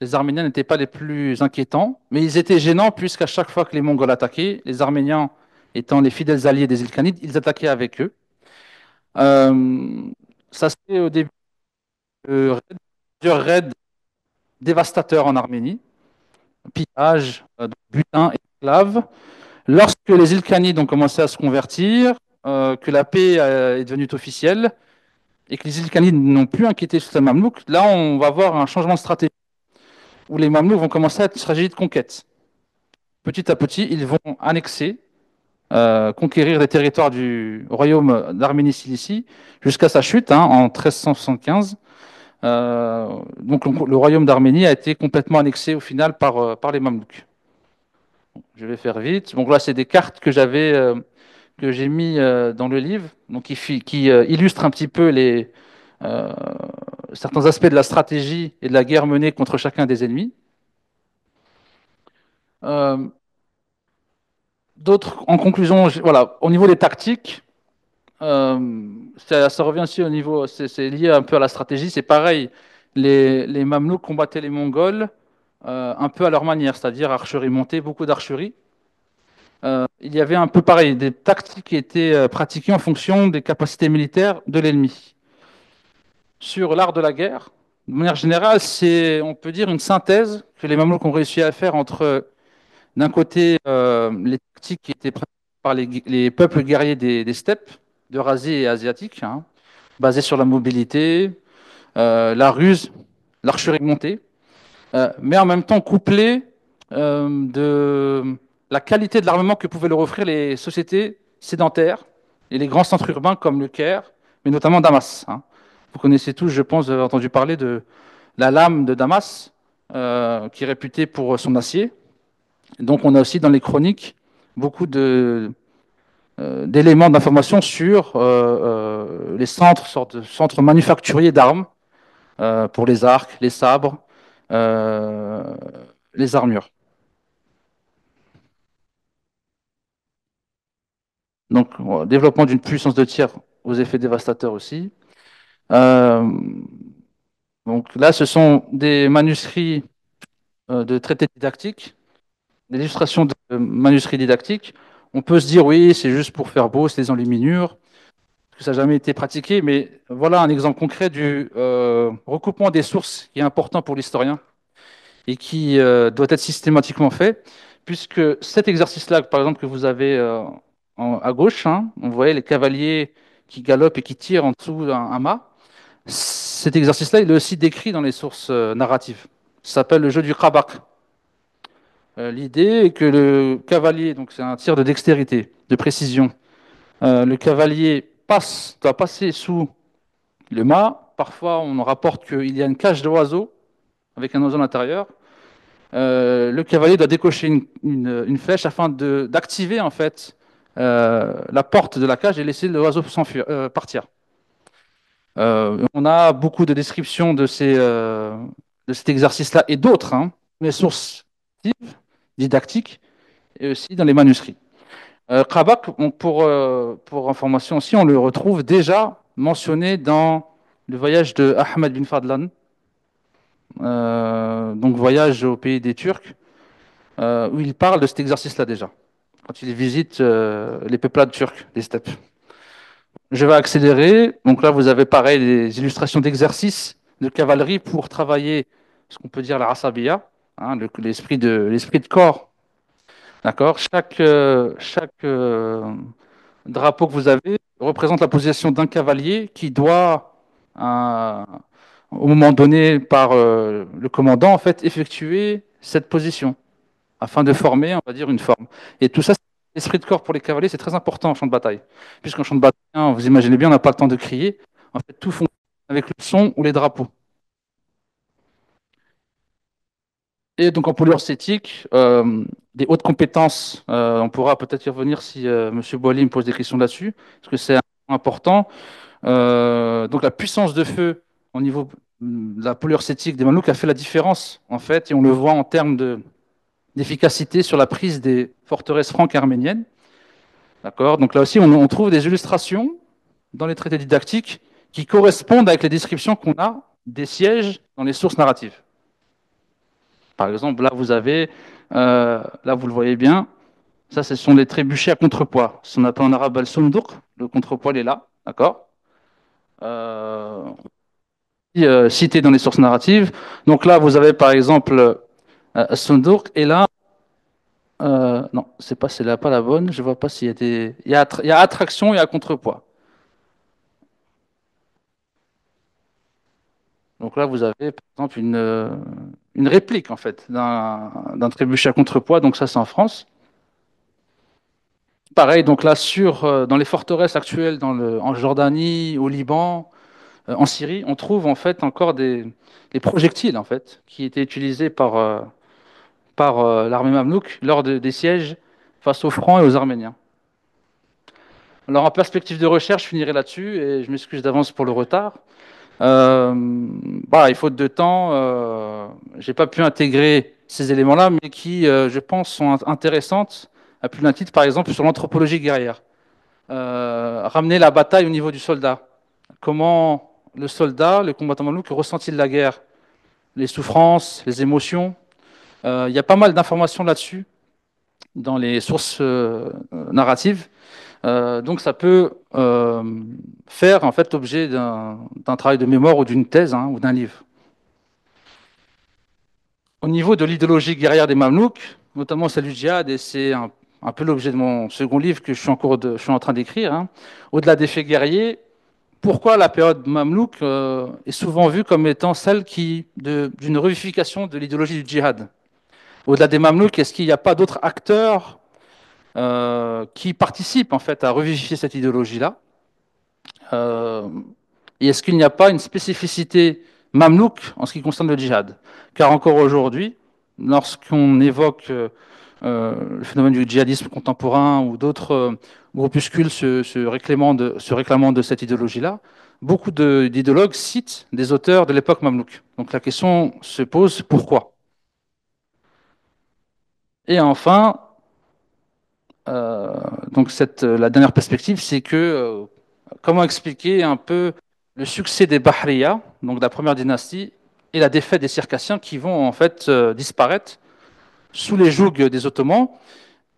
Les Arméniens n'étaient pas les plus inquiétants, mais ils étaient gênants puisqu'à chaque fois que les Mongols attaquaient, les Arméniens étant les fidèles alliés des Ilkhanides, ils attaquaient avec eux. Ça s'est au début plusieurs raids dévastateurs en Arménie, pillage, butin, esclaves. Lorsque les Ilkhanides ont commencé à se convertir, que la paix est devenue officielle et que les Ilkhanides n'ont plus inquiété sur les Mamelouks, là on va voir un changement de stratégie où les Mamelouks vont commencer à être une stratégie de conquête. Petit à petit, ils vont annexer, conquérir les territoires du royaume d'Arménie-Cilicie jusqu'à sa chute hein, en 1375. Donc le royaume d'Arménie a été complètement annexé au final par les Mamelouks. Je vais faire vite. Donc là, c'est des cartes que j'ai mis dans le livre, donc qui illustrent un petit peu euh, certains aspects de la stratégie et de la guerre menée contre chacun des ennemis. Euh, D'autres, en conclusion, voilà, au niveau des tactiques, ça revient aussi au niveau, c'est lié un peu à la stratégie. C'est pareil, les Mamelouks combattaient les Mongols un peu à leur manière, c'est-à-dire archerie montée, beaucoup d'archerie. Il y avait un peu pareil, des tactiques qui étaient pratiquées en fonction des capacités militaires de l'ennemi. Sur l'art de la guerre, de manière générale, c'est, on peut dire, une synthèse que les Mamelouks ont réussi à faire entre, d'un côté, les tactiques qui étaient pratiquées par les peuples guerriers des steppes, d'Eurasie et asiatiques, hein, basées sur la mobilité, la ruse, l'archerie montée, mais en même temps couplé de la qualité de l'armement que pouvaient leur offrir les sociétés sédentaires et les grands centres urbains comme le Caire, mais notamment Damas, hein. Vous connaissez tous, je pense, vous avez entendu parler de la lame de Damas, qui est réputée pour son acier. Donc on a aussi dans les chroniques beaucoup d'éléments d'information sur les centres, sortes de centres manufacturiers d'armes pour les arcs, les sabres, euh, les armures. Donc, développement d'une puissance de tir aux effets dévastateurs aussi. Euh, donc là, ce sont des manuscrits de traités didactiques, des illustrations de manuscrits didactiques. On peut se dire, oui, c'est juste pour faire beau, c'est des enluminures, que ça n'a jamais été pratiqué, mais voilà un exemple concret du recoupement des sources qui est important pour l'historien et qui doit être systématiquement fait, puisque cet exercice-là, par exemple, que vous avez à gauche, hein, on voyait les cavaliers qui galopent et qui tirent en dessous d'un mât. Cet exercice-là, il est aussi décrit dans les sources narratives. Ça s'appelle le jeu du Krabak. L'idée est que le cavalier, donc c'est un tir de dextérité, de précision, le cavalier doit passer sous le mât. Parfois, on rapporte qu'il y a une cage d'oiseau avec un oiseau à l'intérieur. Le cavalier doit décocher une flèche afin d'activer en fait la porte de la cage et laisser l'oiseau s'enfuir, partir. On a beaucoup de descriptions de cet exercice-là et d'autres, hein, les sources didactiques et aussi dans les manuscrits. Krabak, pour information aussi, on le retrouve déjà mentionné dans le voyage de Ahmed bin Fadlan, donc voyage au pays des Turcs, où il parle de cet exercice-là déjà, quand il visite les peuplades turques, les steppes. Je vais accélérer. Donc là, vous avez pareil des illustrations d'exercices de cavalerie pour travailler ce qu'on peut dire la rasabiya, hein, l'esprit de corps. D'accord? Chaque drapeau que vous avez représente la position d'un cavalier qui doit, euh, au moment donné par le commandant, en fait, effectuer cette position afin de former, on va dire, une forme. Et tout ça, l'esprit de corps pour les cavaliers, c'est très important en champ de bataille. Puisqu'en champ de bataille, hein, vous imaginez bien, on n'a pas le temps de crier. En fait, tout fonctionne avec le son ou les drapeaux. Et donc en polyurcétique, des hautes compétences, on pourra peut-être y revenir si M. Boily me pose des questions là-dessus, parce que c'est important. Donc la puissance de feu au niveau de la polyurcétique des Mamelouks a fait la différence, en fait, et on le voit en termes d'efficacité sur la prise des forteresses franques arméniennes. D'accord? Donc là aussi, on trouve des illustrations dans les traités didactiques qui correspondent avec les descriptions qu'on a des sièges dans les sources narratives. Par exemple, là vous le voyez bien, ça ce sont les trébuchets à contrepoids. Ce qu'on appelle en arabe al-sunduq, le contrepoids il est là, d'accord? euh, Cité dans les sources narratives. Donc là, vous avez par exemple al-sunduq, et là, non, c'est là pas la bonne, je vois pas s'il y a des. Il y a attraction et à contrepoids. Donc là, vous avez par exemple une réplique en fait d'un trébuchet à contrepoids. Donc ça, c'est en France. Pareil, donc là, dans les forteresses actuelles en Jordanie, au Liban, en Syrie, on trouve en fait encore des projectiles en fait qui étaient utilisés par l'armée mamelouk lors des sièges face aux Francs et aux Arméniens. Alors en perspective de recherche, je finirai là-dessus et je m'excuse d'avance pour le retard. Euh, Voilà, il faute de temps, j'ai pas pu intégrer ces éléments-là, mais qui, je pense, sont intéressantes à plus d'un titre, par exemple sur l'anthropologie guerrière. Ramener la bataille au niveau du soldat. Comment le soldat, le combattant mamelouk, ressentit la guerre, les souffrances, les émotions. Il y a pas mal d'informations là-dessus dans les sources narratives. Donc ça peut faire en fait l'objet d'un travail de mémoire ou d'une thèse hein, ou d'un livre. Au niveau de l'idéologie guerrière des Mamelouks, notamment celle du djihad, et c'est un peu l'objet de mon second livre que je suis en train d'écrire, hein. Au-delà des faits guerriers, pourquoi la période Mamelouk est souvent vue comme étant celle d'une revivification de l'idéologie du djihad? Au-delà des Mamelouks, est-ce qu'il n'y a pas d'autres acteurs qui participent en fait à revivifier cette idéologie-là? Euh, et est-ce qu'il n'y a pas une spécificité mamelouk en ce qui concerne le djihad? Car encore aujourd'hui, lorsqu'on évoque le phénomène du djihadisme contemporain ou d'autres groupuscules se réclamant de cette idéologie-là, beaucoup d'idéologues citent des auteurs de l'époque mamelouk. Donc la question se pose pourquoi? Et enfin, euh, la dernière perspective, c'est que comment expliquer un peu le succès des Bahriya, donc de la première dynastie, et la défaite des Circassiens qui vont en fait disparaître sous les jougs des Ottomans.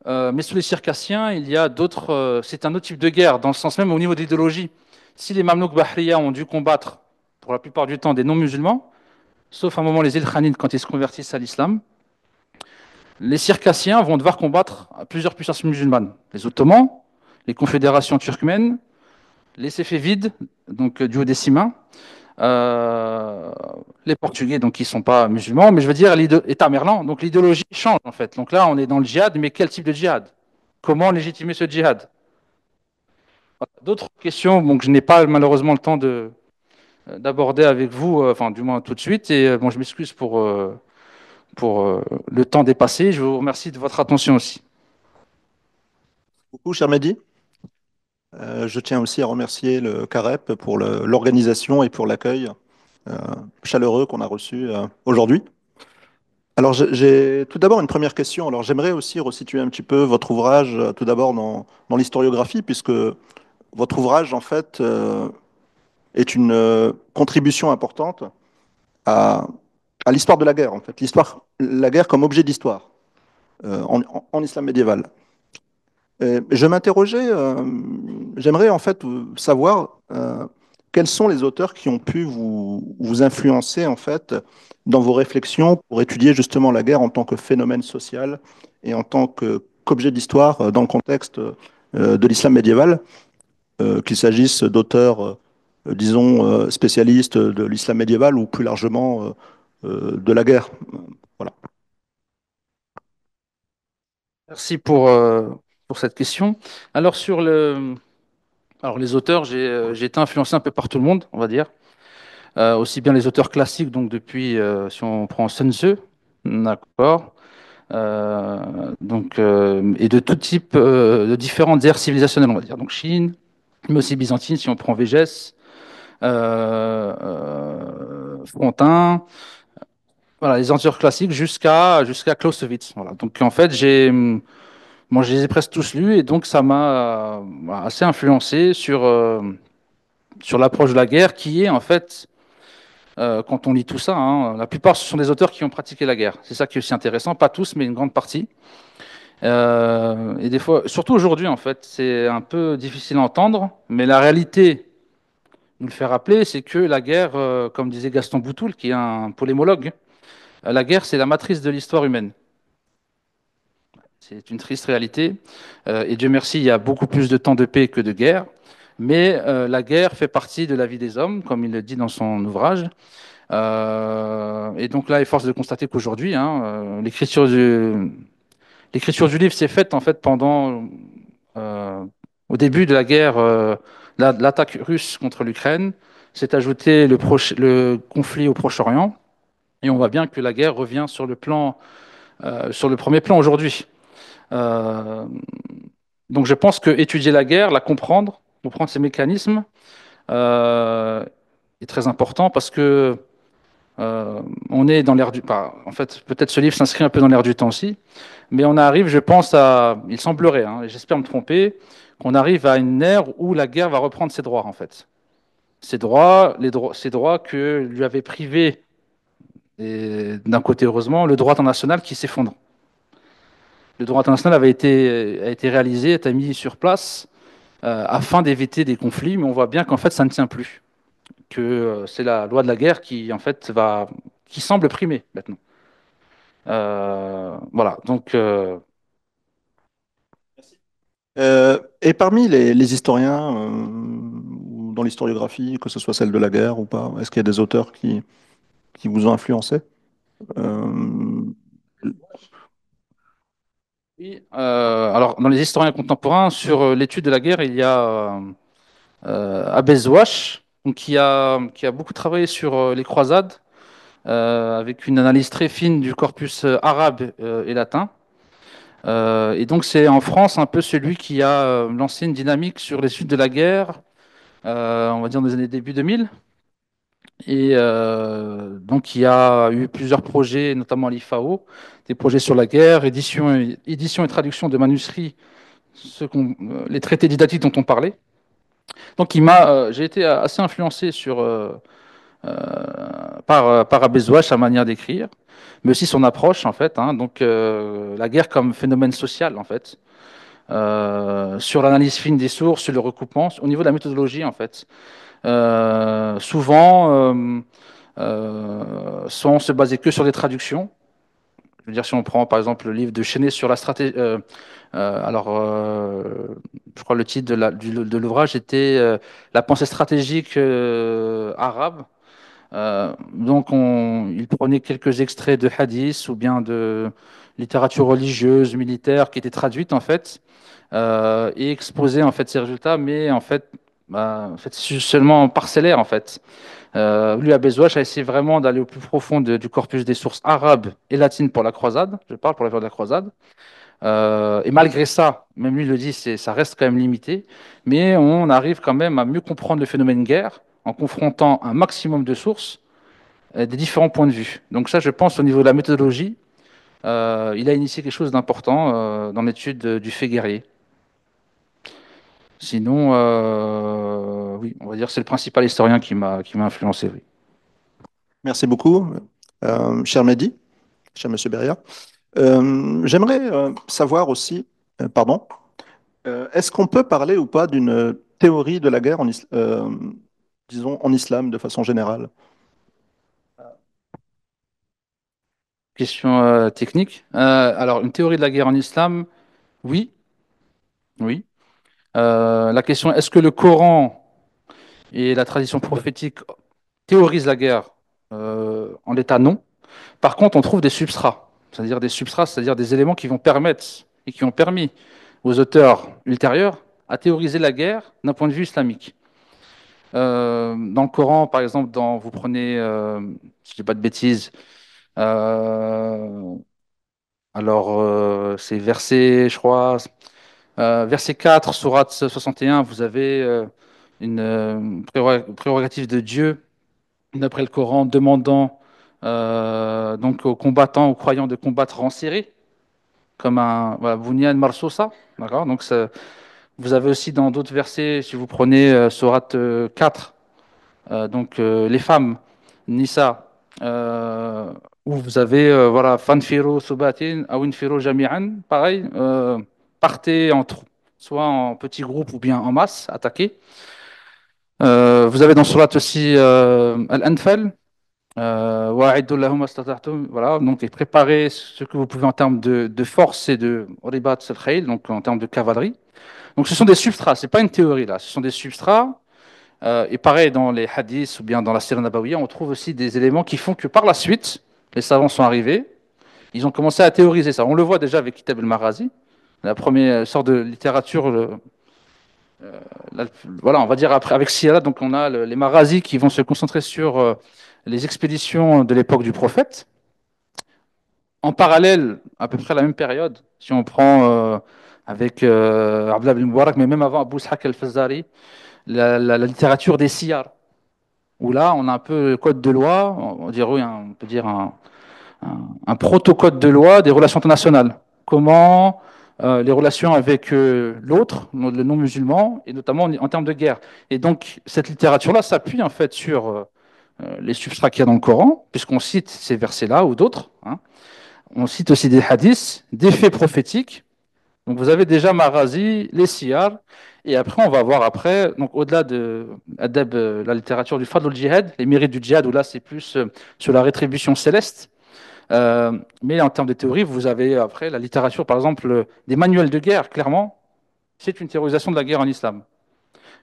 Mais sous les Circassiens, il y a d'autres. C'est un autre type de guerre, dans le sens même au niveau de l'idéologie. Si les Mamelouks Bahriya ont dû combattre pour la plupart du temps des non-musulmans, sauf à un moment les Ilkhanides quand ils se convertissent à l'islam, les Circassiens vont devoir combattre plusieurs puissances musulmanes. Les Ottomans, les confédérations turkmènes, les Séfévides, donc duodécimains, euh, les Portugais, donc qui ne sont pas musulmans, mais je veux dire, et Tamerlan, donc l'idéologie change en fait. Donc là, on est dans le djihad, mais quel type de djihad? Comment légitimer ce djihad? Voilà. D'autres questions bon, que je n'ai pas malheureusement le temps d'aborder avec vous, enfin du moins tout de suite, et bon, je m'excuse pour le temps dépassé. Je vous remercie de votre attention aussi. Beaucoup, cher Mehdi. Je tiens aussi à remercier le CAREP pour l'organisation et pour l'accueil euh, chaleureux qu'on a reçu aujourd'hui. Alors, j'ai tout d'abord une première question. Alors, j'aimerais aussi resituer un petit peu votre ouvrage, tout d'abord dans l'historiographie, puisque votre ouvrage, en fait, est une contribution importante à, à l'histoire de la guerre, en fait. La guerre comme objet d'histoire en islam médiéval. Je m'interrogeais, j'aimerais en fait savoir quels sont les auteurs qui ont pu vous influencer en fait dans vos réflexions pour étudier justement la guerre en tant que phénomène social et en tant qu'objet d'histoire dans le contexte de l'islam médiéval, qu'il s'agisse d'auteurs, disons, spécialistes de l'islam médiéval ou plus largement de la guerre. Voilà. Merci pour cette question. Alors, alors les auteurs, j'ai été influencé un peu par tout le monde, on va dire. Aussi bien les auteurs classiques, donc depuis, si on prend Sun Tzu, d'accord, et de tout type, de différentes ères civilisationnelles, on va dire. Donc Chine, mais aussi byzantine, si on prend Végès, Frontin, voilà, les auteurs classiques jusqu'à Clausewitz. Voilà. Donc en fait, moi, je les ai presque tous lus et donc ça m'a assez influencé sur l'approche de la guerre qui est en fait quand on lit tout ça, hein, la plupart ce sont des auteurs qui ont pratiqué la guerre. C'est ça qui est aussi intéressant, pas tous, mais une grande partie. Et des fois, surtout aujourd'hui, en fait, c'est un peu difficile à entendre, mais la réalité nous le fait rappeler, c'est que la guerre, comme disait Gaston Boutoul, qui est un polémologue, la guerre, c'est la matrice de l'histoire humaine. C'est une triste réalité. Et Dieu merci, il y a beaucoup plus de temps de paix que de guerre. Mais la guerre fait partie de la vie des hommes, comme il le dit dans son ouvrage. Et donc là, il est force de constater qu'aujourd'hui, hein, l'écriture du livre s'est faite en fait au début de la guerre, l'attaque russe contre l'Ukraine. s'est ajouté le conflit au Proche-Orient, et on voit bien que la guerre revient sur le premier plan aujourd'hui. Euh, donc je pense que étudier la guerre, la comprendre ses mécanismes, euh, est très important parce que on est dans l'ère du... en fait, peut-être ce livre s'inscrit un peu dans l'ère du temps aussi, mais on arrive, je pense, il semblerait, hein, et j'espère me tromper, qu'on arrive à une ère où la guerre va reprendre ses droits, en fait. Ces droits que lui avait privés, et d'un côté, heureusement, le droit international qui s'effondre. Le droit international a été réalisé, a été mis sur place afin d'éviter des conflits, mais on voit bien qu'en fait, ça ne tient plus. Que c'est la loi de la guerre qui, en fait, qui semble primer maintenant. Voilà, donc Et parmi les historiens, ou dans l'historiographie, que ce soit celle de la guerre ou pas, est-ce qu'il y a des auteurs qui vous ont influencé? Euh, oui, alors dans les historiens contemporains, sur l'étude de la guerre, il y a Abbé Zouache, donc, qui a beaucoup travaillé sur les croisades, avec une analyse très fine du corpus arabe et latin. Et donc c'est en France un peu celui qui a lancé une dynamique sur les études de la guerre, on va dire dans les années début 2000. Et donc, il y a eu plusieurs projets, notamment à l'IFAO, des projets sur la guerre, édition et traduction de manuscrits, les traités didactiques dont on parlait. Donc, j'ai été assez influencé par Abbé Zouache, sa manière d'écrire, mais aussi son approche, en fait. Hein. Donc, la guerre comme phénomène social, en fait, sur l'analyse fine des sources, sur le recoupement, au niveau de la méthodologie, en fait. Souvent, soit on se basait que sur des traductions. Je veux dire, si on prend par exemple le livre de Chenet sur la stratégie, je crois le titre de l'ouvrage était La pensée stratégique arabe. Il prenait quelques extraits de hadiths ou bien de littérature religieuse, militaire, qui étaient traduites en fait, et exposait en fait ces résultats, mais en fait, c'est seulement parcellaire en fait. Lui, à Bezouach, a essayé vraiment d'aller au plus profond du corpus des sources arabes et latines pour la croisade. Je parle pour la période de la croisade. Et malgré ça, même lui le dit, ça reste quand même limité. Mais on arrive quand même à mieux comprendre le phénomène guerre en confrontant un maximum de sources des différents points de vue. Donc ça, je pense, au niveau de la méthodologie, il a initié quelque chose d'important dans l'étude du fait guerrier. Sinon, oui, on va dire que c'est le principal historien qui m'a influencé. Oui. Merci beaucoup, cher Mehdi, cher Monsieur Beria. J'aimerais savoir aussi, pardon, est-ce qu'on peut parler ou pas d'une théorie de la guerre disons en islam de façon générale? Question technique. Alors, une théorie de la guerre en islam, oui, oui. La question, est-ce que le Coran et la tradition prophétique théorisent la guerre? En l'état, non. Par contre, on trouve des substrats, c'est-à-dire des éléments qui vont permettre et qui ont permis aux auteurs ultérieurs à théoriser la guerre d'un point de vue islamique. Dans le Coran, par exemple, vous prenez, si je dis pas de bêtises, euh, c'est verset, je crois, verset 4, sourate 61, vous avez une prérogative de Dieu, d'après le Coran, demandant donc aux combattants, aux croyants de combattre en série, comme un voilà, Bunyan Marsosa. D'accord? Donc, vous avez aussi dans d'autres versets, si vous prenez sourate 4, les femmes, Nisa, euh, où vous avez voilà, Fanfiru Subatin, Awinfiru Jami'an, pareil, partez soit en petits groupes ou bien en masse, attaquez. Vous avez dans Surat aussi Al-Anfal, Wa'iddu lahum mastata'tum, voilà, donc et préparez ce que vous pouvez en termes de force et de ribat al-khayl, donc en termes de cavalerie. Donc ce sont des substrats, c'est pas une théorie là, ce sont des substrats. Et pareil, dans les hadiths ou bien dans la Sira Nabawiyya, on trouve aussi des éléments qui font que par la suite, les savants sont arrivés, ils ont commencé à théoriser ça. On le voit déjà avec Kitab al-Maghazi, la première sorte de littérature Là, voilà, on va dire après, avec Siyara, donc on a les maghazis qui vont se concentrer sur les expéditions de l'époque du prophète. En parallèle, à peu près la même période, si on prend avec Abdullah ibn Mubarak, mais même avant Abu Ishaq al-Fazari, la littérature des Siyar, où là, on a un peu le code de loi, on dirait, oui, on peut dire un proto-code de loi des relations internationales. Comment les relations avec l'autre, le non-musulman, et notamment en termes de guerre. Et donc, cette littérature-là s'appuie en fait sur les substrats qu'il y a dans le Coran, puisqu'on cite ces versets-là ou d'autres, hein. On cite aussi des hadiths, des faits prophétiques. Donc, vous avez déjà Marazi, les Siyar, et après, on va voir après, donc au-delà de Adab, la littérature du Fadl al-Jihad, les mérites du djihad, où là, c'est plus sur la rétribution céleste. Mais en termes de théorie, vous avez après la littérature, par exemple, des manuels de guerre, clairement, c'est une théorisation de la guerre en islam.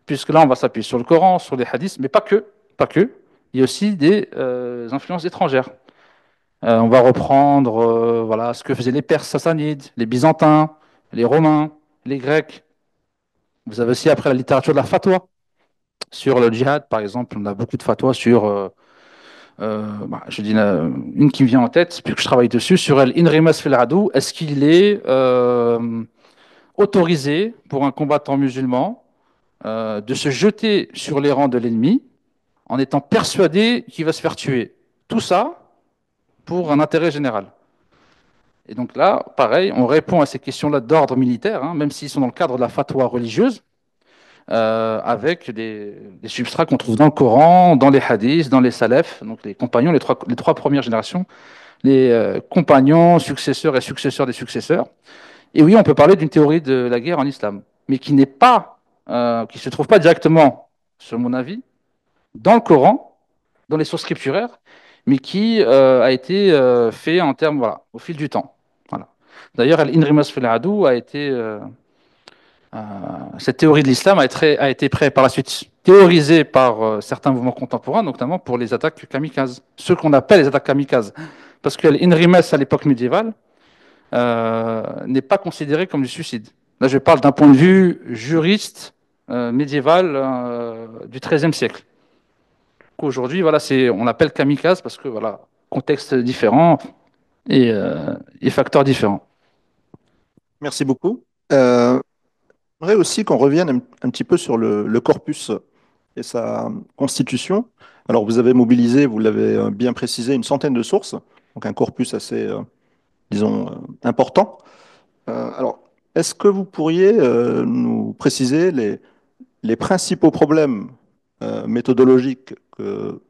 Puisque là, on va s'appuyer sur le Coran, sur les hadiths, mais pas que, pas que. Il y a aussi des influences étrangères. On va reprendre voilà, ce que faisaient les Perses sassanides, les Byzantins, les Romains, les Grecs. Vous avez aussi après la littérature de la fatwa. Sur le djihad, par exemple, on a beaucoup de fatwas sur je dis une qui me vient en tête, puisque je travaille dessus, sur El Inrimas fil Adou. Est-ce qu'il est autorisé pour un combattant musulman de se jeter sur les rangs de l'ennemi en étant persuadé qu'il va se faire tuer? Tout ça pour un intérêt général. Et donc là, pareil, on répond à ces questions-là d'ordre militaire, hein, même s'ils sont dans le cadre de la fatwa religieuse, avec des substrats qu'on trouve dans le Coran, dans les hadiths, dans les salafs, donc les compagnons, les trois premières générations, les compagnons, successeurs et successeurs des successeurs. Et oui, on peut parler d'une théorie de la guerre en islam, mais qui n'est pas, qui se trouve pas directement, selon mon avis, dans le Coran, dans les sources scripturaires, mais qui a été fait en termes, voilà, au fil du temps. Voilà. D'ailleurs, Al-Inrimas fil Adou a été, cette théorie de l'islam a été par la suite théorisée par certains mouvements contemporains, notamment pour les attaques kamikazes, ceux qu'on appelle les attaques kamikazes. Parce que l'Inrimas à l'époque médiévale, n'est pas considéré comme du suicide. Là, je parle d'un point de vue juriste médiéval du XIIIe siècle. Aujourd'hui, voilà, on l'appelle kamikaze parce que voilà, contexte différent et facteurs différents. Merci beaucoup. J'aimerais aussi qu'on revienne un petit peu sur le corpus et sa constitution. Alors, vous avez mobilisé, vous l'avez bien précisé, une centaine de sources, donc un corpus assez, disons, important. Alors, est-ce que vous pourriez nous préciser les principaux problèmes méthodologiques que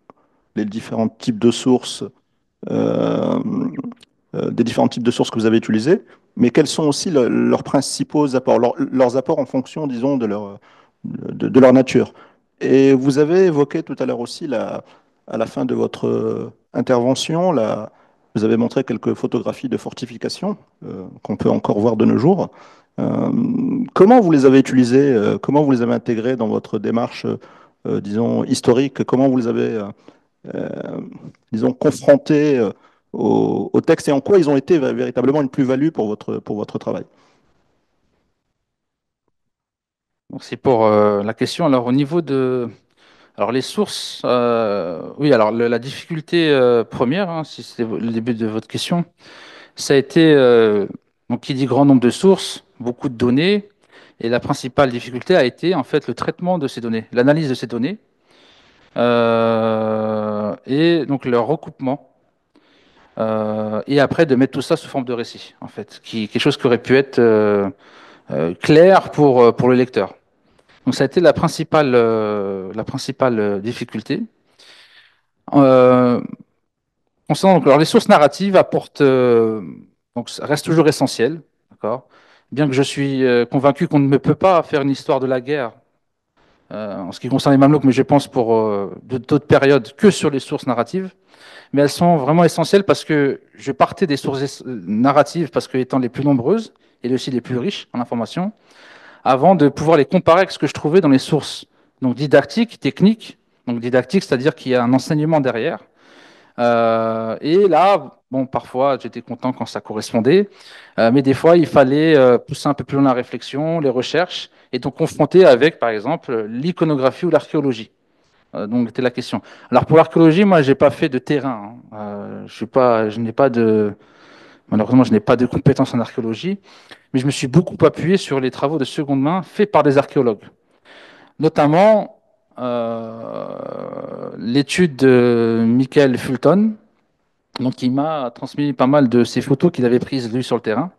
les différents types de sources, euh, des différents types de sources que vous avez utilisés, mais quels sont aussi leurs principaux apports, leurs apports en fonction, disons, de leur nature. Et vous avez évoqué tout à l'heure aussi, à la fin de votre intervention, vous avez montré quelques photographies de fortifications qu'on peut encore voir de nos jours. Euh, Comment vous les avez utilisées, comment vous les avez intégrées dans votre démarche, disons, historique? Comment vous les avez euh, disons, confrontés au texte et en quoi ils ont été véritablement une plus-value pour votre travail. Merci pour la question. Alors, au niveau de. Alors, les sources. Oui, alors, la difficulté première, hein, si c'est le début de votre question, ça a été. Donc, qui dit grand nombre de sources, beaucoup de données. Et la principale difficulté a été, en fait, le traitement de ces données, l'analyse de ces données. Et donc leur recoupement, et après de mettre tout ça sous forme de récit, en fait, quelque chose qui aurait pu être clair pour le lecteur. Donc ça a été la principale difficulté. Euh, Concernant donc, alors les sources narratives apportent, donc ça reste toujours essentiel, d'accord. Bien que je suis convaincu qu'on ne peut pas faire une histoire de la guerre en ce qui concerne les Mamelouks, mais je pense pour d'autres périodes que sur les sources narratives. Mais elles sont vraiment essentielles parce que je partais des sources narratives parce que étant les plus nombreuses et aussi les plus riches en informations, avant de pouvoir les comparer avec ce que je trouvais dans les sources donc didactiques, techniques. Donc didactique, c'est-à-dire qu'il y a un enseignement derrière. Et là, bon, parfois j'étais content quand ça correspondait, mais des fois il fallait pousser un peu plus loin la réflexion, les recherches, et donc confronté avec, par exemple, l'iconographie ou l'archéologie. Donc, c'était la question. Alors, pour l'archéologie, moi, j'ai pas fait de terrain, hein. Je suis pas, je n'ai pas de, malheureusement, je n'ai pas de compétences en archéologie, mais je me suis beaucoup appuyé sur les travaux de seconde main faits par des archéologues, notamment l'étude de Michael Fulton, donc, qui m'a transmis pas mal de ces photos qu'il avait prises lui sur le terrain,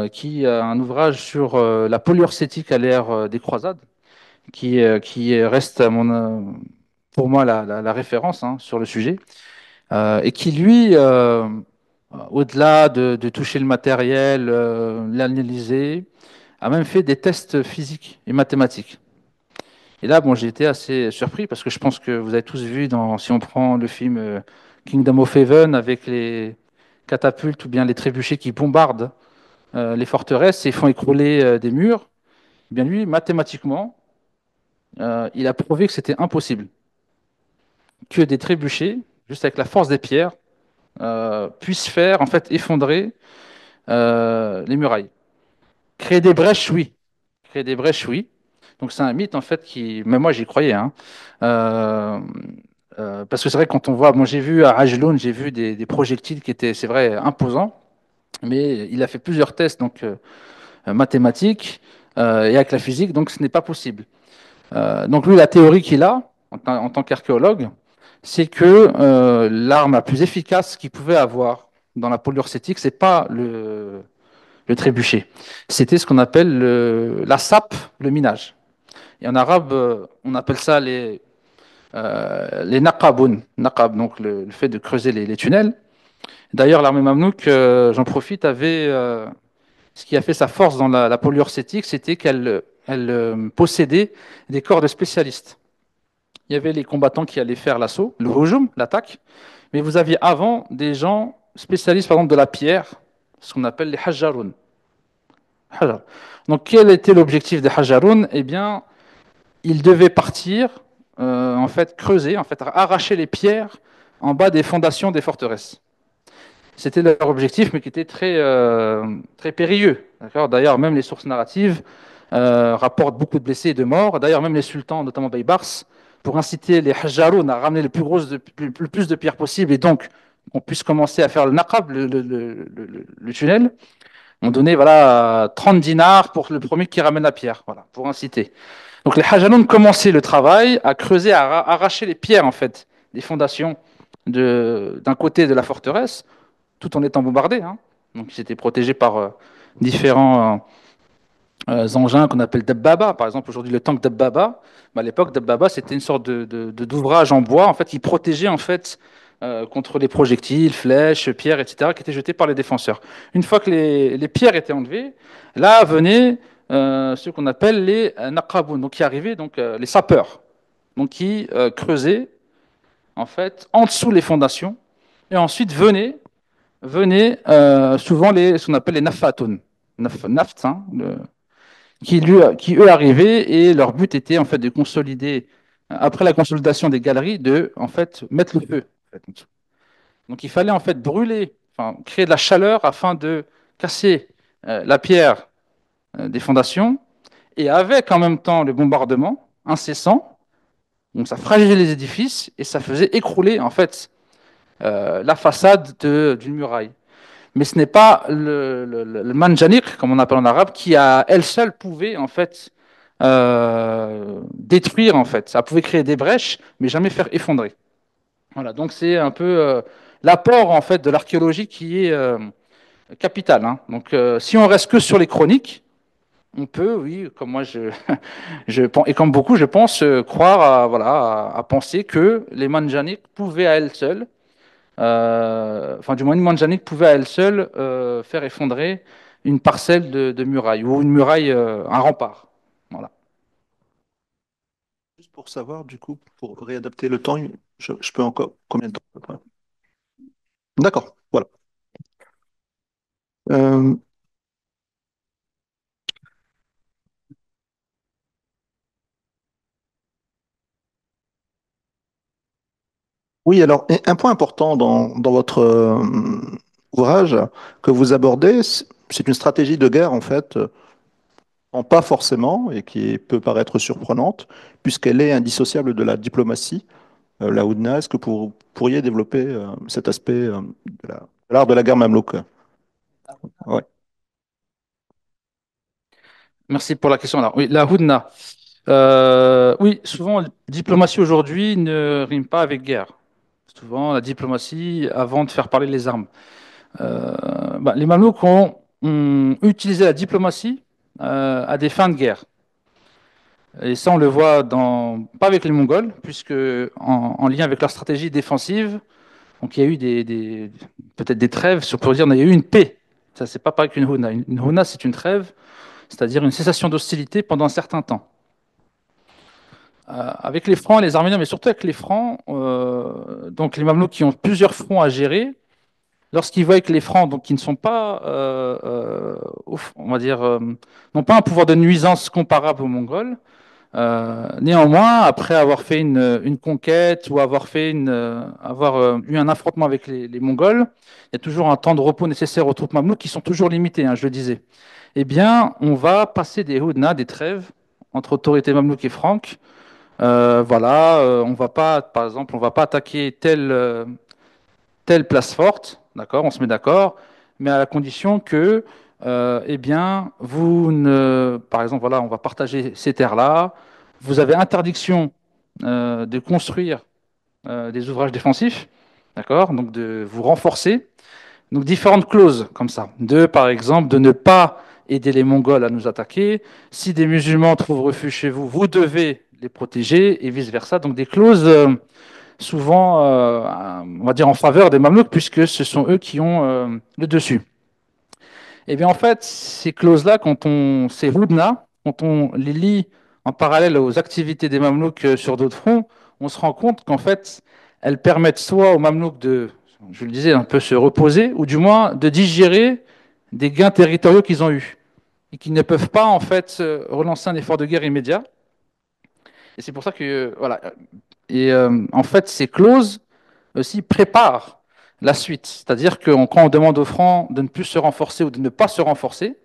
qui a un ouvrage sur la polyurcétique à l'ère des croisades, qui reste pour moi la référence, hein, sur le sujet, et qui lui, au-delà de toucher le matériel, l'analyser, a même fait des tests physiques et mathématiques. Et là, bon, j'ai été assez surpris parce que je pense que vous avez tous vu, si on prend le film Kingdom of Heaven avec les catapultes ou bien les trébuchets qui bombardent les forteresses et font écrouler des murs, eh bien lui, mathématiquement, il a prouvé que c'était impossible, que des trébuchets, juste avec la force des pierres, puissent faire en fait effondrer les murailles. Créer des brèches, oui. Créer des brèches, oui. Donc c'est un mythe en fait qui, même moi j'y croyais, hein. Euh, parce que c'est vrai que quand on voit, moi j'ai vu à Ajloun, j'ai vu des projectiles qui étaient, c'est vrai, imposants, mais il a fait plusieurs tests donc mathématiques et avec la physique, donc ce n'est pas possible. Donc lui, la théorie qu'il a en tant qu'archéologue, c'est que l'arme la plus efficace qu'il pouvait avoir dans la polyurcétique, c'est pas le trébuchet, c'était ce qu'on appelle la sape, le minage. Et en arabe, on appelle ça les naqaboun, naqab, donc le fait de creuser les tunnels. D'ailleurs, l'armée mamelouk, j'en profite, avait ce qui a fait sa force dans la polyurcétique, c'était qu'elle possédait des corps de spécialistes. Il y avait les combattants qui allaient faire l'assaut, le hujum, l'attaque, mais vous aviez avant des gens spécialistes, par exemple, de la pierre, ce qu'on appelle les hajjaroun. Hajar. Donc, quel était l'objectif des hajjaroun? Eh bien, ils devaient partir, en fait, creuser, en fait, arracher les pierres en bas des fondations des forteresses. C'était leur objectif, mais qui était très périlleux. D'ailleurs, même les sources narratives rapportent beaucoup de blessés et de morts. D'ailleurs, même les sultans, notamment Baybars, pour inciter les Hajjaroun à ramener le plus de pierres possible, et donc on puisse commencer à faire le naqab, le tunnel, on donnait voilà, 30 dinars pour le premier qui ramène la pierre, voilà, pour inciter. Donc les Hajjaloun commençaient le travail à creuser, à arracher les pierres en fait, des fondations d'un côté de la forteresse, tout en étant bombardés, hein. Donc ils étaient protégés par différents engins qu'on appelle Dabbaba. Par exemple, aujourd'hui, le tank Dabbaba, à l'époque, Dabbaba, c'était une sorte d'ouvrage en bois en fait, qui protégeait en fait, contre les projectiles, flèches, pierres, etc., qui étaient jetés par les défenseurs. Une fois que les pierres étaient enlevées, là venaient ce qu'on appelle les naqaboun, donc qui arrivaient, donc, les sapeurs, donc qui creusaient en fait, en dessous les fondations, et ensuite venaient souvent ce qu'on appelle les nafatoun, naft, hein, qui eux arrivaient et leur but était en fait de consolider, après la consolidation des galeries, de en fait mettre le feu. En fait. Donc il fallait en fait brûler, enfin, créer de la chaleur afin de casser la pierre des fondations et avec en même temps le bombardement incessant. Donc ça fragilisait les édifices et ça faisait écrouler en fait la façade d'une muraille. Mais ce n'est pas le manjanik, comme on appelle en arabe, qui à elle seule pouvait en fait détruire en fait. Ça pouvait créer des brèches, mais jamais faire effondrer. Voilà, donc c'est un peu l'apport en fait de l'archéologie qui est capital, hein. Donc si on reste que sur les chroniques, on peut, oui, comme moi et comme beaucoup, je pense croire voilà, à penser que les manjanik pouvaient à elles seules enfin du moins une manjanique pouvait à elle seule faire effondrer une parcelle de muraille ou une muraille, un rempart. Voilà. Juste pour savoir, du coup, pour réadapter le temps, je peux encore combien de temps à peu près? D'accord, voilà. Euh, oui, alors un point important dans votre ouvrage que vous abordez, c'est une stratégie de guerre en fait pas forcément et qui peut paraître surprenante, puisqu'elle est indissociable de la diplomatie. La Houdna, est-ce que vous pourriez développer cet aspect de l'art de la guerre mamelouk? Ouais. Merci pour la question. Alors, oui, la Houdna. Oui, souvent, diplomatie aujourd'hui ne rime pas avec guerre. Souvent, la diplomatie avant de faire parler les armes. Les Mamelouks ont utilisé la diplomatie à des fins de guerre. Et ça, on le voit pas avec les Mongols, puisque en lien avec leur stratégie défensive, donc il y a eu peut-être des trêves, si on peut dire, il y a eu une paix. Ça, c'est pas pareil qu'une Huna. Une Huna, c'est une trêve, c'est-à-dire une cessation d'hostilité pendant un certain temps. Avec les Francs et les Arméniens, mais surtout avec les Francs, donc les Mamelouks qui ont plusieurs fronts à gérer, lorsqu'ils voient que les Francs, donc qui ne sont pas, on va dire, n'ont pas un pouvoir de nuisance comparable aux Mongols, néanmoins, après avoir fait une conquête ou avoir eu un affrontement avec les Mongols, il y a toujours un temps de repos nécessaire aux troupes mamelouques qui sont toujours limitées, hein, je le disais. Eh bien, on va passer des hudna, des trêves entre autorités mamelouques et franques. Voilà, on va pas, par exemple, on va pas attaquer telle place forte, d'accord, on se met d'accord, mais à la condition que, eh bien, par exemple, voilà, on va partager ces terres-là, vous avez interdiction de construire des ouvrages défensifs, d'accord, donc de vous renforcer, donc différentes clauses comme ça, par exemple, de ne pas aider les Mongols à nous attaquer, si des musulmans trouvent refuge chez vous, vous devez les protéger, et vice-versa, donc des clauses souvent, on va dire, en faveur des Mamelouks, puisque ce sont eux qui ont le dessus. Et bien en fait, ces clauses-là, ces hudna, quand on les lit en parallèle aux activités des Mamelouks sur d'autres fronts, on se rend compte qu'en fait, elles permettent soit aux Mamelouks de, je le disais, un peu se reposer, ou du moins de digérer des gains territoriaux qu'ils ont eus, et qui ne peuvent pas en fait relancer un effort de guerre immédiat. Et c'est pour ça que, voilà. Et en fait, ces clauses aussi prépare la suite. C'est-à-dire que quand on demande aux Francs de ne plus se renforcer ou de ne pas se renforcer,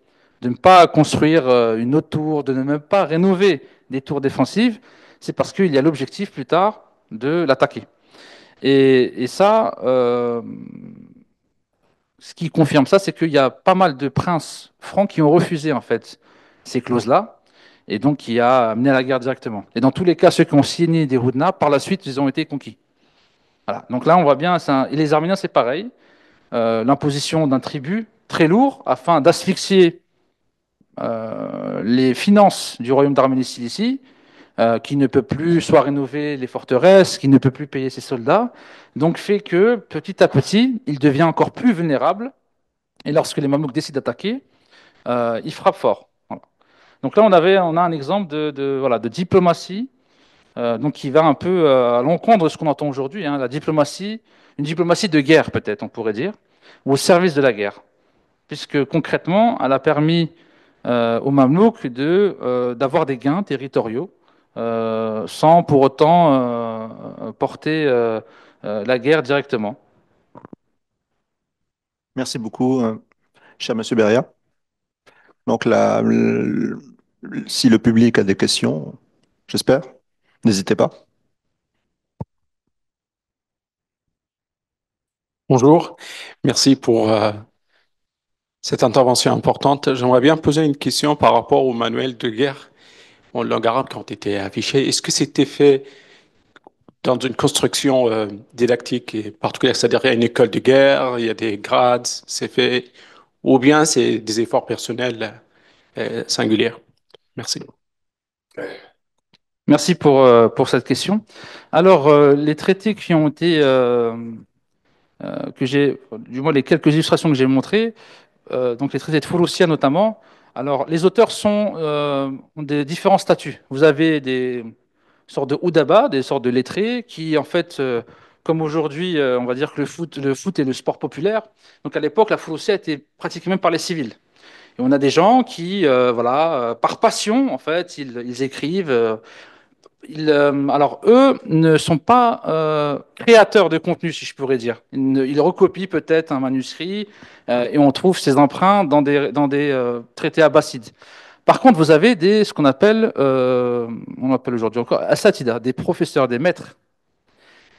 de ne pas construire une autre tour, de ne même pas rénover des tours défensives, c'est parce qu'il y a l'objectif plus tard de l'attaquer. Et ça, ce qui confirme ça, c'est qu'il y a pas mal de princes francs qui ont refusé en fait ces clauses-là, et donc qui a amené à la guerre directement. Et dans tous les cas, ceux qui ont signé des Houdna, par la suite, ils ont été conquis. Voilà. Donc là, on voit bien, et les Arméniens, c'est pareil, l'imposition d'un tribut très lourd afin d'asphyxier les finances du royaume d'Arménie-Cilicie, qui ne peut plus soit rénover les forteresses, qui ne peut plus payer ses soldats, donc fait que petit à petit, il devient encore plus vulnérable, et lorsque les Mamelouks décident d'attaquer, ils frappent fort. Voilà. Donc là, on a un exemple voilà, de diplomatie donc qui va un peu à l'encontre de ce qu'on entend aujourd'hui, hein, la diplomatie, une diplomatie de guerre peut-être, on pourrait dire, ou au service de la guerre, puisque concrètement, elle a permis aux Mamelouks d'avoir des gains territoriaux sans pour autant porter la guerre directement. Merci beaucoup, cher Monsieur Beria. Donc si le public a des questions, j'espère, n'hésitez pas. Bonjour, merci pour cette intervention importante. J'aimerais bien poser une question par rapport au manuel de guerre en langue arabe qui ont été affichés. Est-ce que c'était fait dans une construction didactique et particulière, c'est-à-dire il y a une école de guerre, il y a des grades, c'est fait, ou bien c'est des efforts personnels singuliers? Merci. Merci pour cette question. Alors, les traités qui ont été, du moins les quelques illustrations que j'ai montrées, donc les traités de Furussia notamment. Alors, les auteurs ont des différents statuts. Vous avez des sortes de Oudaba, des sortes de lettrés, qui en fait, comme aujourd'hui, on va dire que le foot est le sport populaire. Donc à l'époque, la Furussia était pratiquée même par les civils. Et on a des gens qui, voilà, par passion, en fait, ils écrivent. Alors, eux ne sont pas créateurs de contenu, si je pourrais dire. Ils recopient peut-être un manuscrit et on trouve ces emprunts dans des traités abbassides. Par contre, vous avez ce qu'on appelle, on appelle aujourd'hui encore asatida, des professeurs, des maîtres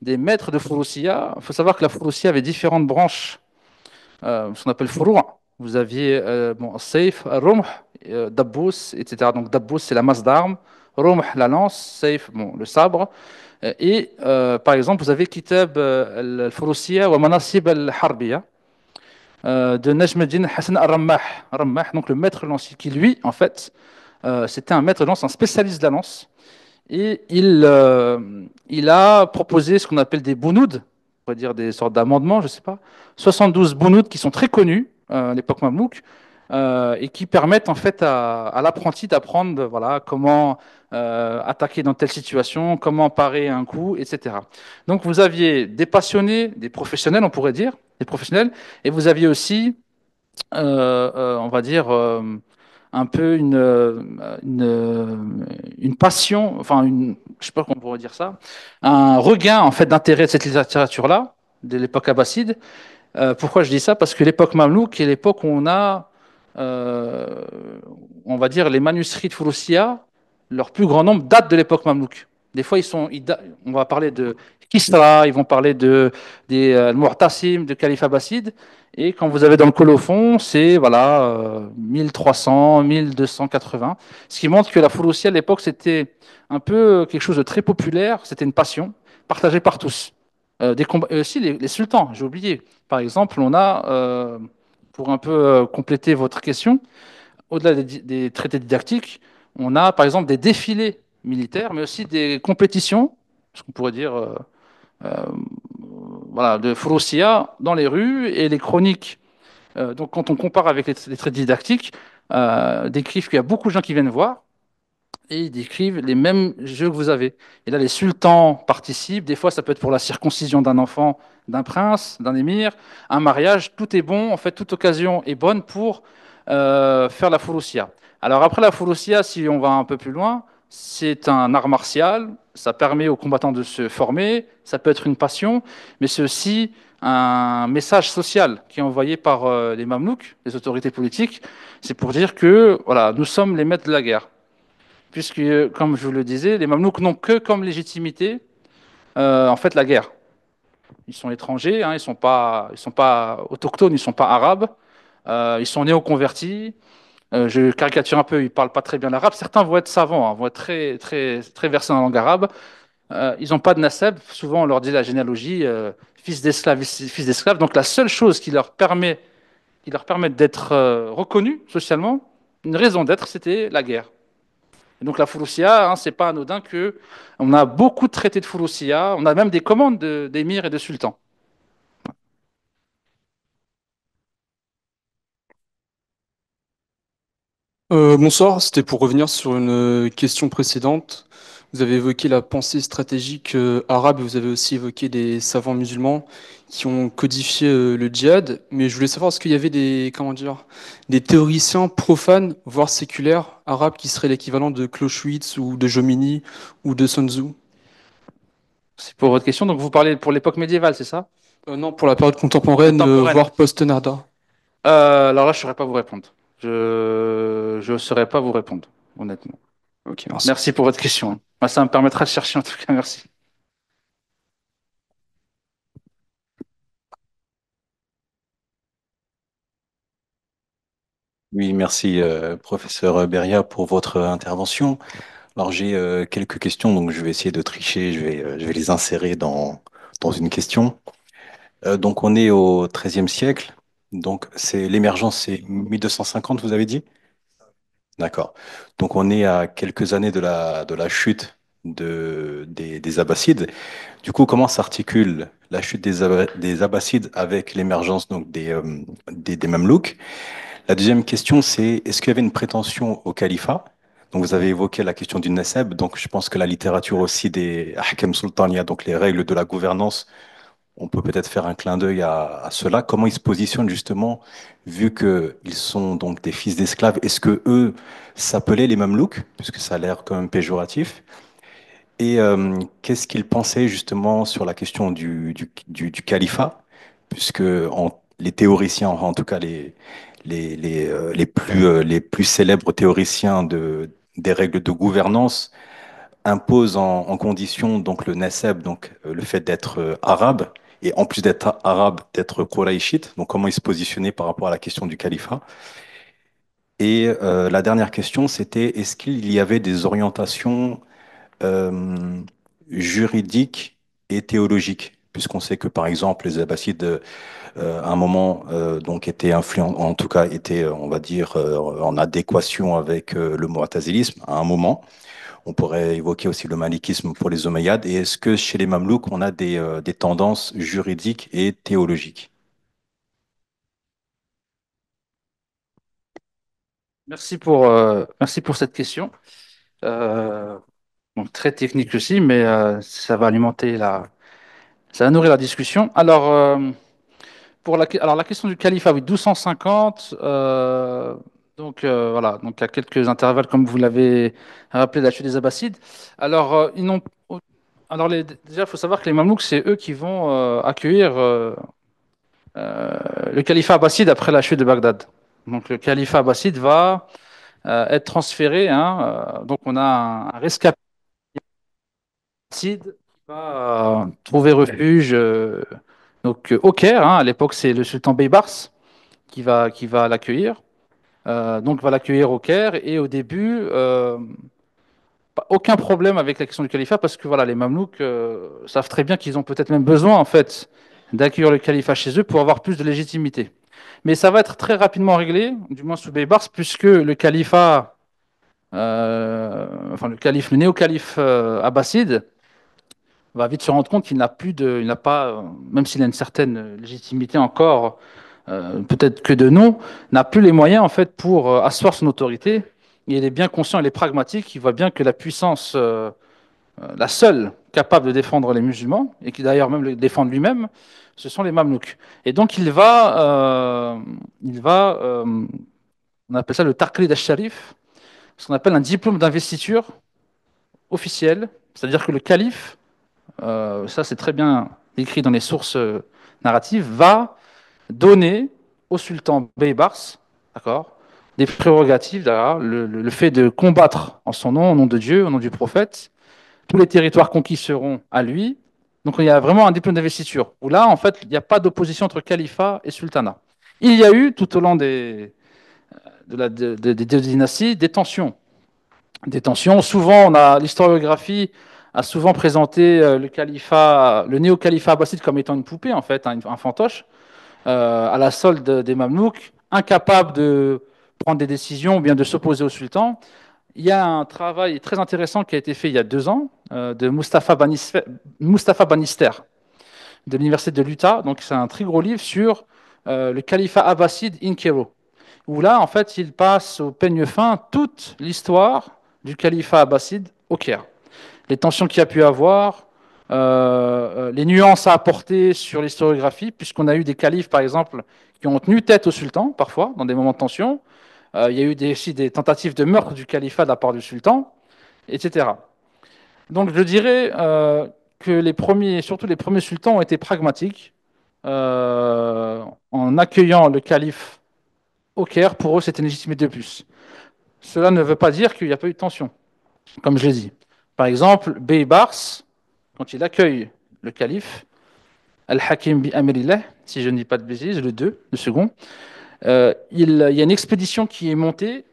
de Furusiyya. Il faut savoir que la Furusiyya avait différentes branches, ce qu'on appelle furu'. Vous aviez bon, Saif, Rumh, Dabbous, etc. Donc Dabbous, c'est la masse d'armes, Rumh, la lance, Saif, bon, le sabre. Par exemple, vous avez Kitab al-Furusiyya wa Manasib al-Harbiyya de Najm Hassan al-Rammah. Rammah, donc le maître lancier, qui lui, en fait, c'était un maître de lance, un spécialiste de la lance. Et il a proposé ce qu'on appelle des bunouds, on va dire des sortes d'amendements, je ne sais pas, 72 bunouds qui sont très connus à l'époque mamelouk et qui permettent en fait à l'apprenti d'apprendre voilà, comment attaquer dans telle situation, comment parer un coup, etc. Donc vous aviez des passionnés, des professionnels, on pourrait dire, des professionnels, et vous aviez aussi on va dire, un peu une passion, enfin, je sais pas comment on pourrait dire ça, un regain en fait d'intérêt de cette littérature-là, de l'époque abbasside. Pourquoi je dis ça? Parce que l'époque mamelouk est l'époque où euh, on va dire, les manuscrits de Furusiyya, leur plus grand nombre date de l'époque mamelouk. Des fois, on va parler de Kisra, ils vont parler des Mu'tasim, de calife abbasside. Et quand vous avez dans le colophon, c'est voilà, 1300, 1280. Ce qui montre que la Furusiyya à l'époque, c'était un peu quelque chose de très populaire, c'était une passion partagée par tous. Et aussi les sultans, j'ai oublié. Par exemple, on a, pour un peu compléter votre question, au-delà des traités didactiques, on a par exemple des défilés militaires, mais aussi des compétitions, ce qu'on pourrait dire, euh, voilà, de Furusiyya dans les rues et les chroniques. Donc, quand on compare avec les traités didactiques, décrivent qu'il y a beaucoup de gens qui viennent voir et ils décrivent les mêmes jeux que vous avez. Et là, les sultans participent. Des fois, ça peut être pour la circoncision d'un enfant, d'un prince, d'un émir, un mariage. Tout est bon. En fait, toute occasion est bonne pour faire la fouroussia. Alors après la fouroussia, si on va un peu plus loin, c'est un art martial. Ça permet aux combattants de se former. Ça peut être une passion, mais c'est aussi un message social qui est envoyé par les Mamelouks, les autorités politiques. C'est pour dire que voilà, nous sommes les maîtres de la guerre puisque, comme je vous le disais, les Mamelouks n'ont que comme légitimité, en fait, la guerre. Ils sont étrangers, hein, ils sont pas autochtones, ils sont pas arabes, ils sont néo-convertis. Je caricature un peu, ils parlent pas très bien l'arabe. Certains vont être savants, hein, vont être très, très, très versés en langue arabe. Ils n'ont pas de nasab. Souvent, on leur dit la généalogie, fils d'esclaves, fils d'esclaves. Donc, la seule chose qui leur permet d'être reconnus socialement, une raison d'être, c'était la guerre. Et donc la Furusiyya, hein, c'est pas anodin que on a beaucoup de traités de Furusiyya, on a même des commandes d'émirs et de sultans. Bonsoir, c'était pour revenir sur une question précédente. Vous avez évoqué la pensée stratégique arabe et vous avez aussi évoqué des savants musulmans qui ont codifié le djihad. Mais je voulais savoir, est-ce qu'il y avait des, comment dire, des théoriciens profanes, voire séculaires, arabes, qui seraient l'équivalent de Clausewitz ou de Jomini ou de Sun Tzu? C'est pour votre question. Donc vous parlez pour l'époque médiévale, c'est ça? Non, pour la période contemporaine, Contemporaine. voire post-Narda. Alors là, je ne saurais pas vous répondre. Je ne saurais pas vous répondre, honnêtement. Ok, merci. Merci pour votre question. Bah, ça me permettra de chercher en tout cas. Merci. Oui, merci, professeur Beria, pour votre intervention. Alors, j'ai quelques questions, donc je vais essayer de tricher, je vais les insérer dans une question. Donc, on est au XIIIe siècle, donc c'est l'émergence, c'est 1250, vous avez dit? D'accord. Donc, on est à quelques années de la chute des Abbassides. Du coup, comment s'articule la chute des Abbassides avec l'émergence donc des Mamelouks? La deuxième question, c'est est-ce qu'il y avait une prétention au califat? Donc, vous avez évoqué la question du nasab. Donc, je pense que la littérature aussi des Ahkam Sultaniya, donc les règles de la gouvernance, on peut peut-être faire un clin d'œil à cela. Comment ils se positionnent justement, vu qu'ils sont donc des fils d'esclaves? Est-ce que eux s'appelaient les Mamelouks, puisque ça a l'air quand même péjoratif? Et qu'est-ce qu'ils pensaient justement sur la question du califat, puisque les théoriciens, en tout cas les plus célèbres théoriciens des règles de gouvernance imposent en condition donc le nasab, donc le fait d'être arabe, et en plus d'être arabe, d'être quraïchite. Donc comment il se positionnait par rapport à la question du califat. Et la dernière question, c'était est-ce qu'il y avait des orientations euh, juridiques et théologiques? Puisqu'on sait que par exemple les Abbassides à un moment donc étaient influents, en tout cas étaient, on va dire, en adéquation avec le mu'tazilisme à un moment. On pourrait évoquer aussi le malikisme pour les Omeyyades. Et est-ce que chez les Mamelouks, on a des tendances juridiques et théologiques? Merci pour cette question. Euh, donc très technique aussi, mais ça va alimenter ça va nourrir la discussion. Alors la question du califat, oui, 1250. Voilà, donc il y a quelques intervalles, comme vous l'avez rappelé, de la chute des Abbassides. Alors, ils n'ont, déjà, il faut savoir que les Mamelouks, c'est eux qui vont accueillir euh, le califat abbasside après la chute de Bagdad. Donc le califat abbasside va être transféré, hein, donc on a un rescapé abbasside qui va trouver refuge au Caire, hein. À l'époque, c'est le sultan Beybars qui va l'accueillir. Donc va l'accueillir au Caire et au début, aucun problème avec la question du califat parce que voilà, les Mamelouks savent très bien qu'ils ont peut-être même besoin en fait d'accueillir le califat chez eux pour avoir plus de légitimité. Mais ça va être très rapidement réglé, du moins sous Beybars, puisque le califat, enfin le calife, le néo-calife abbasside, va vite se rendre compte qu'il n'a plus de, il n'a pas, même s'il a une certaine légitimité encore, peut-être que de nom, n'a plus les moyens en fait pour asseoir son autorité. Et il est bien conscient, il est pragmatique, il voit bien que la puissance, la seule capable de défendre les musulmans, et qui d'ailleurs même le défendre lui-même, ce sont les Mamelouks. Et donc on appelle ça le Taqlid al-Sharif, ce qu'on appelle un diplôme d'investiture officiel, c'est-à-dire que le calife, ça c'est très bien écrit dans les sources narratives, va donner au sultan Beybars, d'accord, des prérogatives, le fait de combattre en son nom, au nom de Dieu, au nom du prophète. Tous les territoires conquis seront à lui. Donc il y a vraiment un diplôme d'investiture, où là, en fait, il n'y a pas d'opposition entre califat et sultanat. Il y a eu, tout au long des deux dynasties, des tensions. Des tensions. Souvent, l'historiographie a souvent présenté le califat, le néo-califat abbasside comme étant une poupée, en fait, un fantoche, à la solde des Mamelouks, incapable de prendre des décisions ou bien de s'opposer au sultan. Il y a un travail très intéressant qui a été fait il y a 2 ans de Mustapha Bannister de l'université de l'Utah. Donc c'est un très gros livre sur le califat abbasside in Cairo, où là en fait il passe au peigne fin toute l'histoire du califat abbasside au Caire, les tensions qu'il y a pu avoir, les nuances à apporter sur l'historiographie, puisqu'on a eu des califes par exemple qui ont tenu tête au sultan parfois dans des moments de tension. Il y a eu aussi des tentatives de meurtre du califat de la part du sultan, etc. Donc je dirais que surtout les premiers sultans ont été pragmatiques en accueillant le calife au Caire. Pour eux, c'était une légitimité de plus. Cela ne veut pas dire qu'il n'y a pas eu de tension, comme je l'ai dit. Par exemple, Beybars, quand il accueille le calife, Al-Hakim bi Amirillah, si je ne dis pas de bêtises, le second, il y a une expédition qui est montée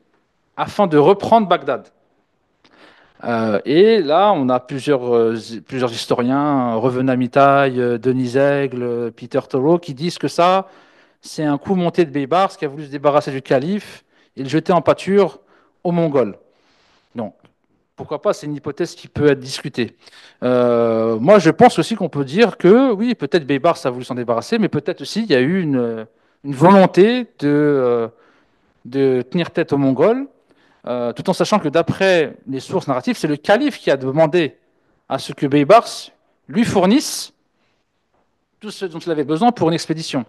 afin de reprendre Bagdad. Et là, on a plusieurs historiens, Revenat Mitaille, Denis Aigle, Peter Thoreau, qui disent que ça, c'est un coup monté de Beybars qui a voulu se débarrasser du calife et le jeter en pâture aux Mongols. Donc, pourquoi pas, c'est une hypothèse qui peut être discutée. Moi, je pense aussi qu'on peut dire que, oui, peut-être Beybars a voulu s'en débarrasser, mais peut-être aussi il y a eu une volonté de tenir tête aux Mongols tout en sachant que d'après les sources narratives, c'est le calife qui a demandé à ce que Beybars lui fournisse tout ce dont il avait besoin pour une expédition.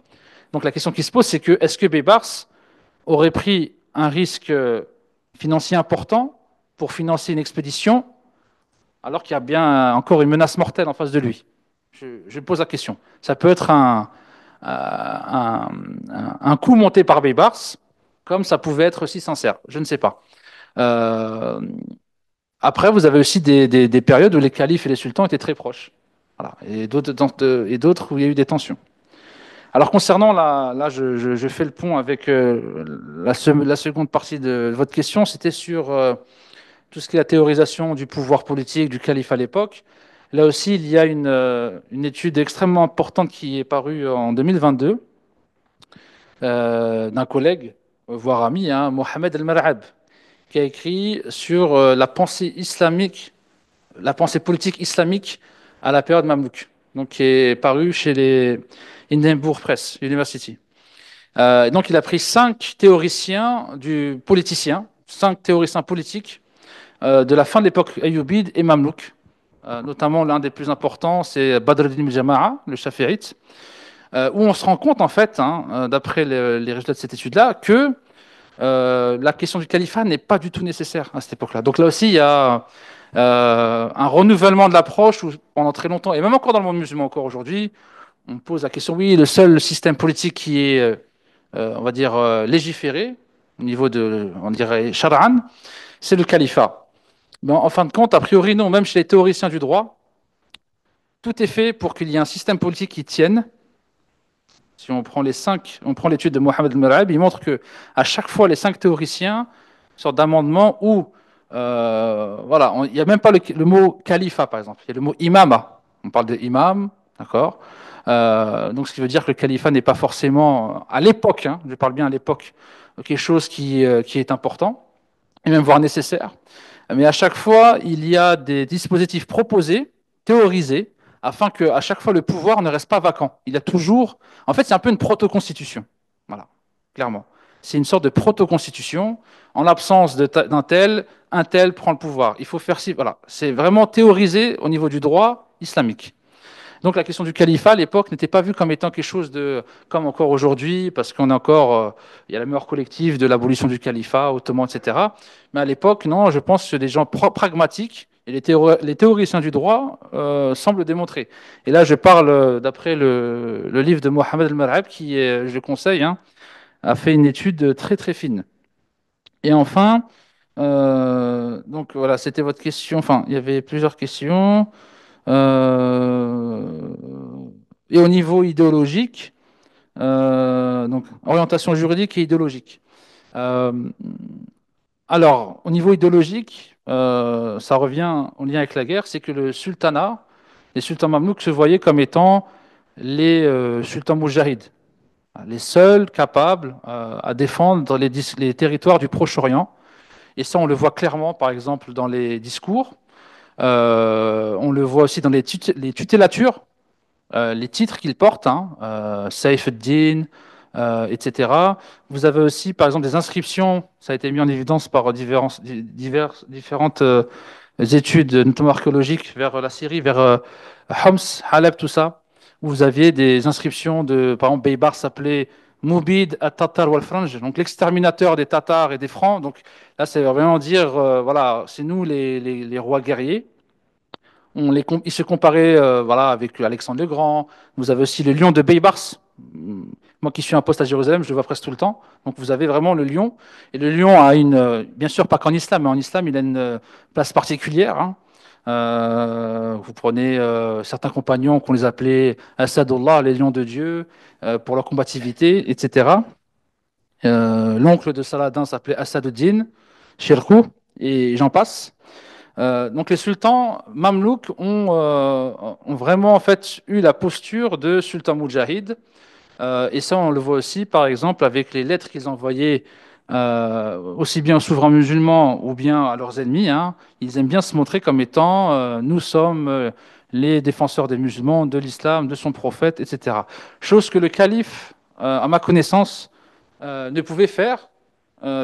Donc la question qui se pose, c'est que est-ce que Beybars aurait pris un risque financier important pour financer une expédition alors qu'il y a bien encore une menace mortelle en face de lui? Je pose la question. Ça peut être un coup monté par Beybars comme ça pouvait être aussi sincère. Je ne sais pas. Euh, Après, vous avez aussi des périodes où les califes et les sultans étaient très proches. Voilà. Et d'autres où il y a eu des tensions. Alors concernant là, je fais le pont avec la seconde partie de votre question, c'était sur tout ce qui est la théorisation du pouvoir politique du calife à l'époque. Là aussi, il y a une étude extrêmement importante qui est parue en 2022 d'un collègue, voire ami, hein, Mohamed El-Mar'ab, qui a écrit sur la pensée islamique, la pensée politique islamique à la période mamelouk, donc qui est paru chez les Hindenburg Press University. Donc il a pris cinq théoriciens politiques de la fin de l'époque ayyubide et mamelouk. Notamment l'un des plus importants, c'est Badr ibn al-Jama'a, le Shafi'ite, où on se rend compte en fait, hein, d'après les résultats de cette étude-là, que la question du califat n'est pas du tout nécessaire à cette époque-là. Donc là aussi, il y a un renouvellement de l'approche où pendant très longtemps, et même encore dans le monde musulman encore aujourd'hui, on pose la question, oui, le seul système politique qui est, on va dire, légiféré au niveau de, on dirait, Shar'an, c'est le califat. Mais en fin de compte, a priori, non, même chez les théoriciens du droit, tout est fait pour qu'il y ait un système politique qui tienne. Si on prend on prend l'étude de Mohamed El-Merab, il montre que à chaque fois, les cinq théoriciens sortent d'amendements où, voilà, il n'y a même pas le mot califat, par exemple. Il y a le mot imama. On parle de imam, d'accord. Donc, ce qui veut dire que le califat n'est pas forcément, à l'époque, hein, je parle bien à l'époque, quelque chose qui est important, et même voire nécessaire. Mais à chaque fois, il y a des dispositifs proposés, théorisés, afin que à chaque fois le pouvoir ne reste pas vacant. Il y a toujours, en fait, c'est un peu une proto-constitution. Voilà, clairement. C'est une sorte de proto-constitution. En l'absence d'un tel, un tel prend le pouvoir. Il faut faire ci. Voilà, c'est vraiment théorisé au niveau du droit islamique. Donc la question du califat à l'époque n'était pas vue comme étant quelque chose de comme encore aujourd'hui, parce qu'on est encore, il y a la mémoire collective de l'abolition du califat ottoman, etc. Mais à l'époque, non, je pense que des gens pragmatiques et les théoriciens du droit semblent démontrer. Et là, je parle d'après le livre de Mohamed El-Marab, qui, je conseille, hein, a fait une étude très très fine. Et enfin, donc voilà, c'était votre question. Enfin, il y avait plusieurs questions. Euh, et au niveau idéologique, donc orientation juridique et idéologique. Euh, alors, au niveau idéologique, ça revient en lien avec la guerre, c'est que le sultanat, les sultans mamelouks se voyaient comme étant les sultans moudjahides, les seuls capables à défendre les territoires du Proche-Orient. Et ça, on le voit clairement, par exemple, dans les discours. On le voit aussi dans les tutélatures, les titres qu'ils portent, hein, Saif ad-Din, etc. Vous avez aussi, par exemple, des inscriptions, ça a été mis en évidence par différentes études, notamment archéologiques, vers la Syrie, vers Homs, Haleb, tout ça, où vous aviez des inscriptions de, par exemple, Beybar s'appelait Moubid at-Tatar wal-Franj, donc l'exterminateur des Tatars et des Francs. Donc là, c'est vraiment dire, voilà, c'est nous les rois guerriers. Ils se comparaient voilà, avec Alexandre le Grand. Vous avez aussi le lion de Baybars. Moi qui suis un poste à Jérusalem, je le vois presque tout le temps. Donc vous avez vraiment le lion. Et le lion a une, bien sûr pas qu'en islam, mais en islam, il a une place particulière, hein. Vous prenez certains compagnons qu'on les appelait Asadullah, les lions de Dieu, pour leur combativité, etc. L'oncle de Saladin s'appelait Asad-ud-Din, Shirkuh, et j'en passe. Donc les sultans mamelouks ont vraiment en fait eu la posture de sultan moudjahid. Et ça, on le voit aussi, par exemple, avec les lettres qu'ils envoyaient aussi bien aux souverains musulmans ou bien à leurs ennemis, hein. Ils aiment bien se montrer comme étant nous sommes les défenseurs des musulmans, de l'islam, de son prophète, etc. Chose que le calife, à ma connaissance, ne pouvait faire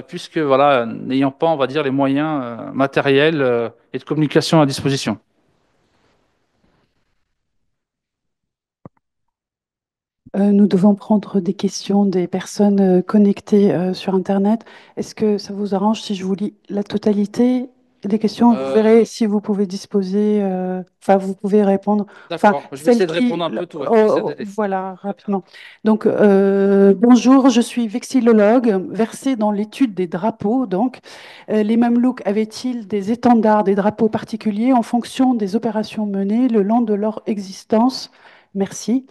puisque voilà, n'ayant pas, on va dire, les moyens matériels et de communication à disposition. Nous devons prendre des questions des personnes connectées sur Internet. Est-ce que ça vous arrange si je vous lis la totalité des questions, vous Euh, verrez si vous pouvez disposer, enfin, vous pouvez répondre. Enfin, d'accord, je vais celle essayer de répondre qui, un peu tout, ouais. J'essaie oh, oh, d'aider. voilà, rapidement. Donc, bonjour, je suis vexillologue, versée dans l'étude des drapeaux. Donc, les Mamelouks avaient-ils des étendards, des drapeaux particuliers en fonction des opérations menées le long de leur existence? Merci.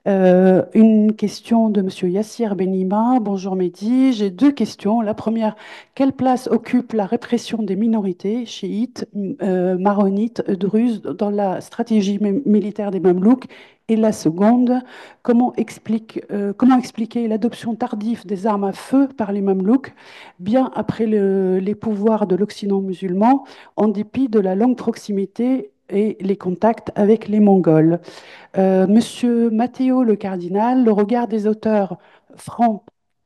Une question de Monsieur Yassir Benima. Bonjour Mehdi. J'ai deux questions. La première, quelle place occupe la répression des minorités chiites, maronites, druzes dans la stratégie militaire des Mamelouks? Et la seconde, comment expliquer l'adoption tardive des armes à feu par les Mamelouks, bien après les pouvoirs de l'Occident musulman, en dépit de la longue proximité et les contacts avec les Mongols? Monsieur Matteo le cardinal, le regard des auteurs francs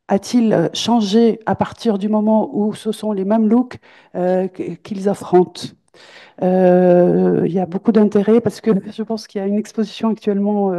a-t-il changé à partir du moment où ce sont les Mamelouks qu'ils affrontent? Il y a beaucoup d'intérêt parce que je pense qu'il y a une exposition actuellement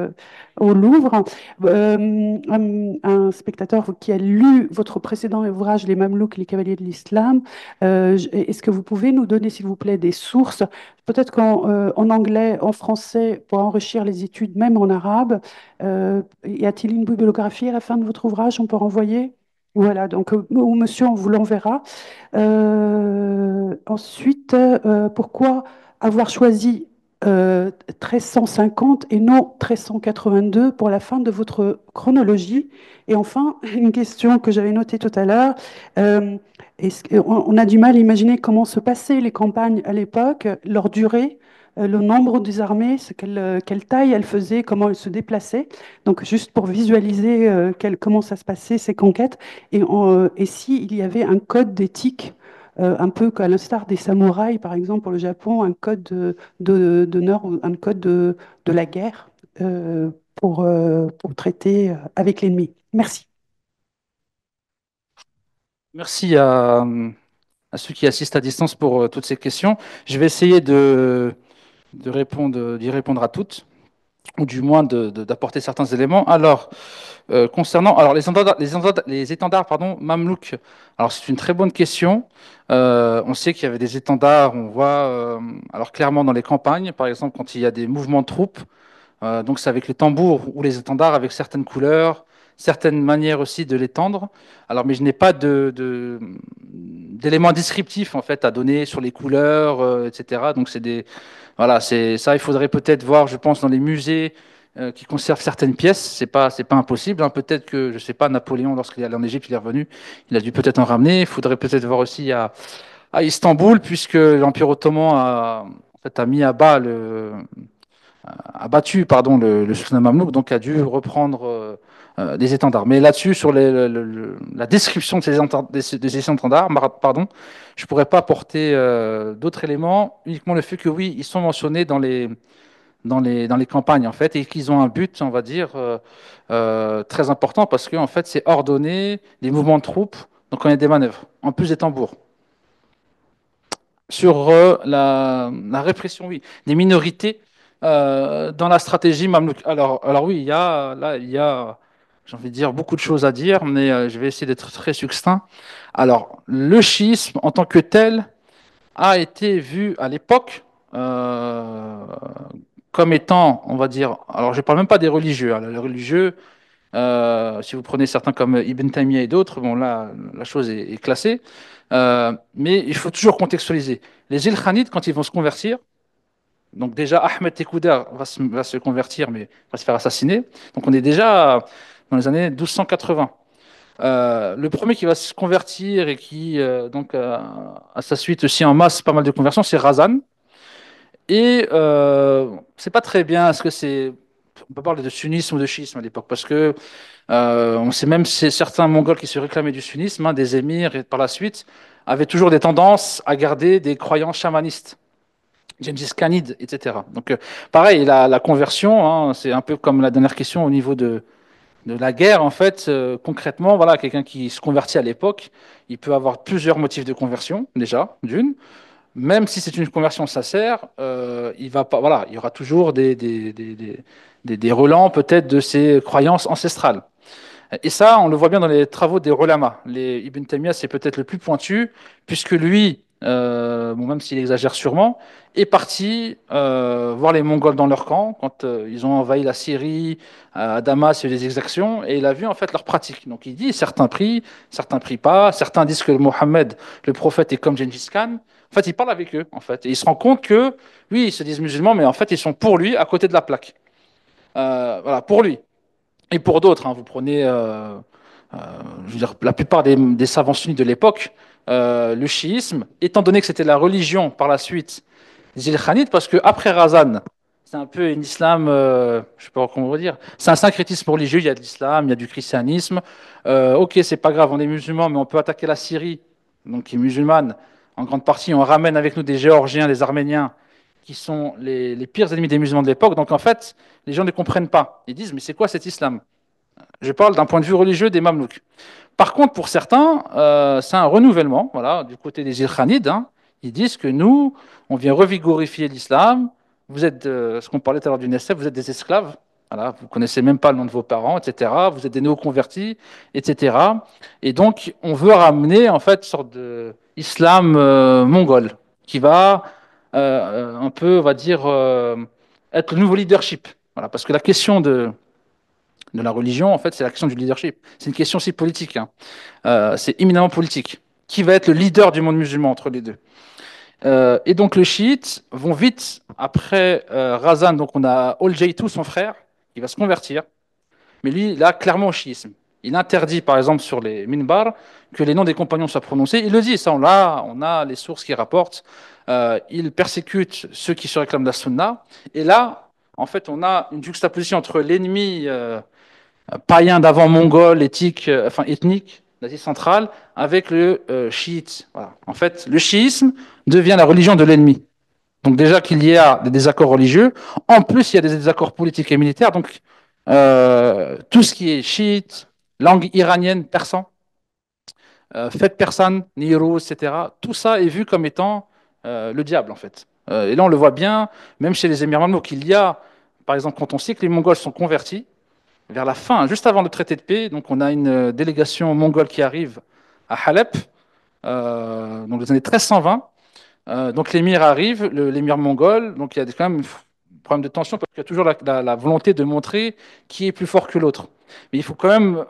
au Louvre. Un spectateur qui a lu votre précédent ouvrage, Les Mamelouks, les cavaliers de l'Islam, est-ce que vous pouvez nous donner, s'il vous plaît, des sources, peut-être en anglais, en français, pour enrichir les études, même en arabe? Y a-t-il une bibliographie à la fin de votre ouvrage? On peut renvoyer? Voilà, donc, ou monsieur, on vous l'enverra. Ensuite, pourquoi avoir choisi 1350 et non 1382 pour la fin de votre chronologie? Et enfin, une question que j'avais notée tout à l'heure. euh, on a du mal à imaginer comment se passaient les campagnes à l'époque, leur durée, le nombre des armées, quelle taille elles faisaient, comment elles se déplaçaient. Donc, juste pour visualiser comment ça se passait, ces conquêtes. Et s'il y avait un code d'éthique, un peu à l'instar des samouraïs, par exemple, pour le Japon, un code d'honneur ou un code de la guerre pour traiter avec l'ennemi. Merci. Merci à ceux qui assistent à distance pour toutes ces questions. Je vais essayer d'y répondre à toutes, ou du moins d'apporter certains éléments. Alors, concernant alors, les étendards pardon, mamelouks, alors c'est une très bonne question. On sait qu'il y avait des étendards, on voit alors clairement dans les campagnes, par exemple quand il y a des mouvements de troupes, donc c'est avec les tambours ou les étendards avec certaines couleurs, certaines manières aussi de l'étendre. Alors, mais je n'ai pas d'éléments descriptifs en fait à donner sur les couleurs, etc. Donc c'est des voilà, c'est ça. Il faudrait peut-être voir, je pense, dans les musées qui conservent certaines pièces. C'est pas impossible, hein. Peut-être que je sais pas, Napoléon lorsqu'il est allé en Égypte, il est revenu, il a dû peut-être en ramener. Il faudrait peut-être voir aussi à Istanbul, puisque l'Empire ottoman en fait, a mis à bas a battu pardon, le sultan Mamelouk, donc a dû reprendre des étendards. Mais là-dessus, sur la description de des étendards, pardon, je ne pourrais pas apporter d'autres éléments, uniquement le fait que oui, ils sont mentionnés dans les campagnes, en fait, et qu'ils ont un but, on va dire, très important, parce que en fait, c'est ordonner les mouvements de troupes, donc on a des manœuvres, en plus des tambours. Sur la répression, oui, des minorités dans la stratégie mamelouk. Alors oui, il y a, j'ai envie de dire, beaucoup de choses à dire, mais je vais essayer d'être très succinct. Alors, le chiisme en tant que tel a été vu à l'époque euh, comme étant, on va dire, alors je ne parle même pas des religieux, hein. Les religieux, si vous prenez certains comme Ibn Taymiyyah et d'autres, bon là, la chose est classée. Mais il faut toujours contextualiser. Les Ilkhanides, quand ils vont se convertir, donc déjà Ahmed Tekouda va se convertir, mais va se faire assassiner. Donc on est déjà dans les années 1280. Le premier qui va se convertir et qui donc à sa suite aussi en masse pas mal de conversions, c'est Razan. Et c'est pas très bien. Est-ce que c'est on peut parler de sunnisme ou de chiisme à l'époque parce que on sait même c'est certains Mongols qui se réclamaient du sunnisme, hein, des émirs et par la suite avaient toujours des tendances à garder des croyances chamanistes. Gengis Khanid, etc. Donc, pareil, la conversion, hein, c'est un peu comme la dernière question au niveau de la guerre, en fait. Concrètement, voilà, quelqu'un qui se convertit à l'époque, il peut avoir plusieurs motifs de conversion, déjà, d'une. Même si c'est une conversion sincère, il va pas, voilà, il y aura toujours des relents, peut-être, de ses croyances ancestrales. Et ça, on le voit bien dans les travaux des ulama. Ibn Taymiyyah, c'est peut-être le plus pointu, puisque lui, bon, même s'il exagère sûrement, est parti voir les Mongols dans leur camp quand ils ont envahi la Syrie, à Damas, il y a eu des exactions, et il a vu en fait leur pratique. Donc il dit certains prient pas, certains disent que Mohammed, le prophète, est comme Gengis Khan. En fait, il parle avec eux, en fait, et il se rend compte que, oui, ils se disent musulmans, mais en fait, ils sont pour lui à côté de la plaque. Voilà, pour lui. Et pour d'autres, hein, vous prenez, euh, je veux dire, la plupart des savants sunnites de l'époque, le chiisme, étant donné que c'était la religion par la suite des Ilkhanides, parce que après Razan, c'est un peu un islam, je sais pas comment on va dire, c'est un syncrétisme religieux, il y a de l'islam, il y a du christianisme. Ok, c'est pas grave, on est musulman, mais on peut attaquer la Syrie, donc qui est musulmane, en grande partie, on ramène avec nous des Géorgiens, des Arméniens, qui sont les pires ennemis des musulmans de l'époque. Donc en fait, les gens ne comprennent pas. Ils disent, mais c'est quoi cet islam? Je parle d'un point de vue religieux des Mamelouks. Par contre, pour certains, c'est un renouvellement, voilà, du côté des Ilkhanides, hein. Ils disent que nous, on vient revigorifier l'islam. Vous êtes, ce qu'on parlait tout à l'heure du Nessef, vous êtes des esclaves. Voilà, vous connaissez même pas le nom de vos parents, etc. Vous êtes des néo-convertis, etc. Et donc, on veut ramener en fait une sorte d'islam mongol qui va un peu, on va dire, être le nouveau leadership. Voilà, parce que la question de la religion, en fait, c'est la question du leadership. C'est une question aussi politique, hein. C'est éminemment politique. Qui va être le leader du monde musulman entre les deux? Et donc, les chiites vont vite, après Razan, donc on a Al-Jaytou, son frère, qui va se convertir, mais lui, il a clairement au chiisme. Il interdit, par exemple, sur les minbars, que les noms des compagnons soient prononcés. Il le dit, ça, on a les sources qui rapportent. Il persécute ceux qui se réclament de la sunna. Et là, en fait, on a une juxtaposition entre l'ennemi païen d'avant mongol, enfin ethnique d'Asie centrale, avec le chiite. Voilà. En fait, le chiisme devient la religion de l'ennemi. Donc déjà qu'il y a des désaccords religieux, en plus il y a des désaccords politiques et militaires. Donc tout ce qui est chiite, langue iranienne, persan, fête persane, Niro, etc., tout ça est vu comme étant le diable en fait. Et là on le voit bien, même chez les Émirs mamelouks, qu'il y a, par exemple, quand on sait que les Mongols sont convertis, vers la fin, juste avant le traité de paix, donc on a une délégation mongole qui arrive à Halep, dans les années 1320. Donc l'émir arrive, l'émir mongol, donc il y a quand même un problème de tension parce qu'il y a toujours la volonté de montrer qui est plus fort que l'autre. Mais il faut quand même,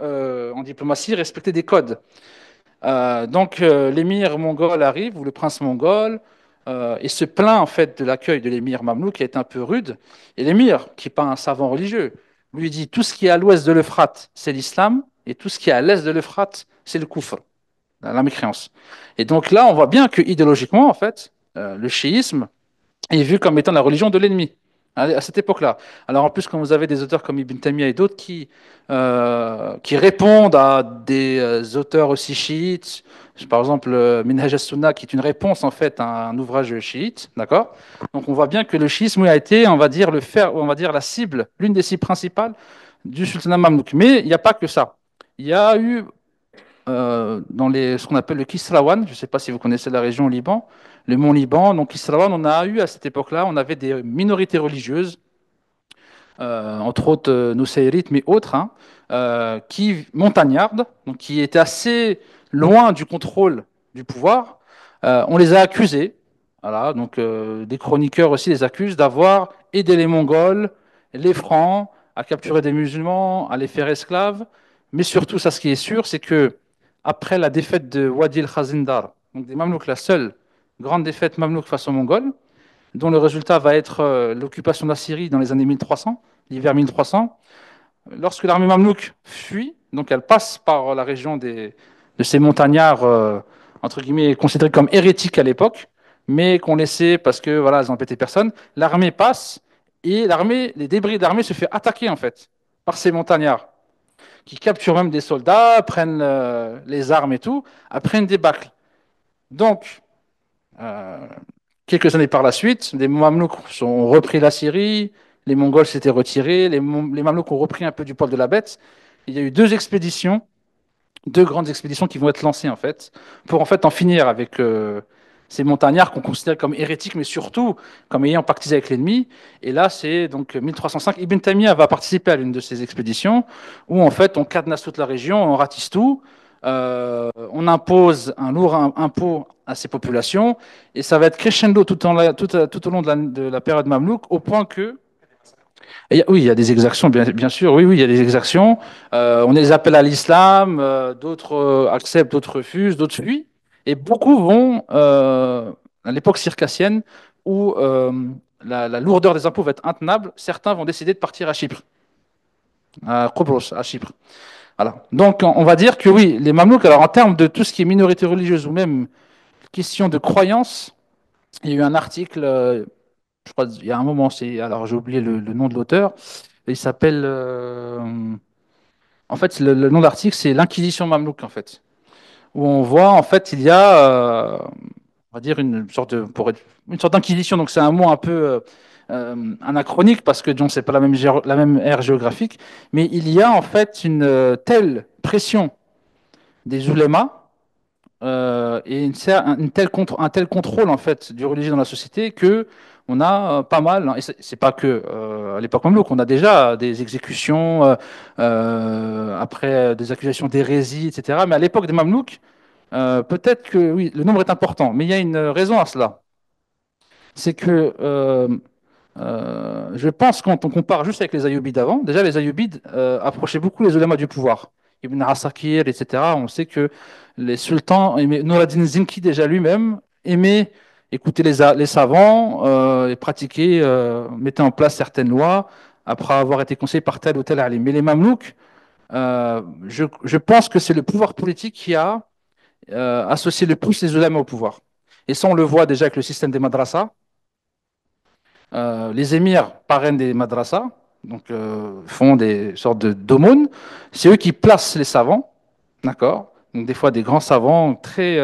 en diplomatie, respecter des codes. Donc l'émir mongol arrive, ou le prince mongol, et se plaint en fait de l'accueil de l'émir mamelouk qui est un peu rude. Et l'émir, qui n'est pas un savant religieux, lui dit tout ce qui est à l'ouest de l'Euphrate, c'est l'islam, et tout ce qui est à l'est de l'Euphrate, c'est le kufr, la mécréance. Et donc là, on voit bien que idéologiquement, en fait, le chiisme est vu comme étant la religion de l'ennemi à cette époque-là. Alors en plus, quand vous avez des auteurs comme Ibn Taymiyyah et d'autres qui répondent à des auteurs aussi chiites, par exemple Minhaj as-Sunnah, qui est une réponse en fait à un ouvrage chiite, d'accord? Donc on voit bien que le chiisme a été, on va dire, on va dire la cible, l'une des cibles principales du sultanat mamelouk. Mais il n'y a pas que ça. Il y a eu dans ce qu'on appelle le Kisrawan, je ne sais pas si vous connaissez la région au Liban, le mont Liban. Donc Kisrawan, on a eu à cette époque-là, on avait des minorités religieuses, entre autres Nusayrites, mais autres, hein, qui montagnardes, donc qui étaient assez loin du contrôle du pouvoir. On les a accusés, voilà, donc des chroniqueurs aussi les accusent d'avoir aidé les Mongols, les Francs, à capturer des musulmans, à les faire esclaves. Mais surtout, ça, ce qui est sûr, c'est que après la défaite de Wadi el-Khazindar, donc des Mamelouks, la seule grande défaite mamelouk face aux Mongols, dont le résultat va être l'occupation de la Syrie dans les années 1300, l'hiver 1300. Lorsque l'armée mamelouk fuit, donc elle passe par la région de ces montagnards, entre guillemets, considérés comme hérétiques à l'époque, mais qu'on laissait parce que voilà, elles n'embêtaient personne. L'armée passe et les débris d'armée se fait attaquer en fait par ces montagnards qui capturent même des soldats, prennent les armes et tout, après une débâcle. Donc, euh, quelques années par la suite, les Mamelouks ont repris la Syrie, les Mongols s'étaient retirés, les Mamelouks ont repris un peu du poil de la bête. Il y a eu deux grandes expéditions qui vont être lancées en fait, pour en fait en finir avec ces montagnards qu'on considère comme hérétiques, mais surtout comme ayant pactisé avec l'ennemi. Et là, c'est donc 1305. Ibn Taymiyyah va participer à l'une de ces expéditions où en fait on cadenasse toute la région, on ratisse tout. on impose un lourd impôt à ces populations, et ça va être crescendo tout au long de la période mamelouk, au point que oui, il y a des exactions, bien sûr. Oui, oui, il y a des exactions. On les appelle à l'islam, d'autres acceptent, d'autres refusent, d'autres fuient. Et beaucoup vont, à l'époque circassienne, où la lourdeur des impôts va être intenable, certains vont décider de partir à Chypre, à Kobros, à Chypre. Voilà. Donc, on va dire que oui, les Mamelouks, alors en termes de tout ce qui est minorité religieuse ou même question de croyance, il y a eu un article, je crois, il y a un moment, alors j'ai oublié le nom de l'auteur. Il s'appelle. En fait, le nom de l'article, c'est l'Inquisition mamelouk, en fait. Où on voit, en fait, il y a, on va dire, une sorte d'inquisition. Donc, c'est un mot un peu anachronique parce que donc, c'est pas la même ère géographique. Mais il y a, en fait, une telle pression des oulémas et un tel contrôle en fait du religieux dans la société que on a pas mal, hein, et c'est pas que à l'époque mamelouk, on a déjà des exécutions après des accusations d'hérésie, etc. Mais à l'époque des Mamelouks, peut-être que oui, le nombre est important, mais il y a une raison à cela. C'est que je pense quand on compare juste avec les Ayyubides avant, déjà les Ayyubides approchaient beaucoup les ulémas du pouvoir. Ibn Asakir, etc. On sait que les sultans, Nouraddin Zinki déjà lui-même, aimait écouter les savants et pratiquer, mettait en place certaines lois après avoir été conseillé par tel ou tel alim. Mais les Mamelouks, je pense que c'est le pouvoir politique qui a associé le plus les ulémas au pouvoir. Et ça, on le voit déjà avec le système des madrasas. Les émirs parrainent des madrasas, donc font des sortes d'aumônes. C'est eux qui placent les savants, d'accord? Donc des fois des grands savants très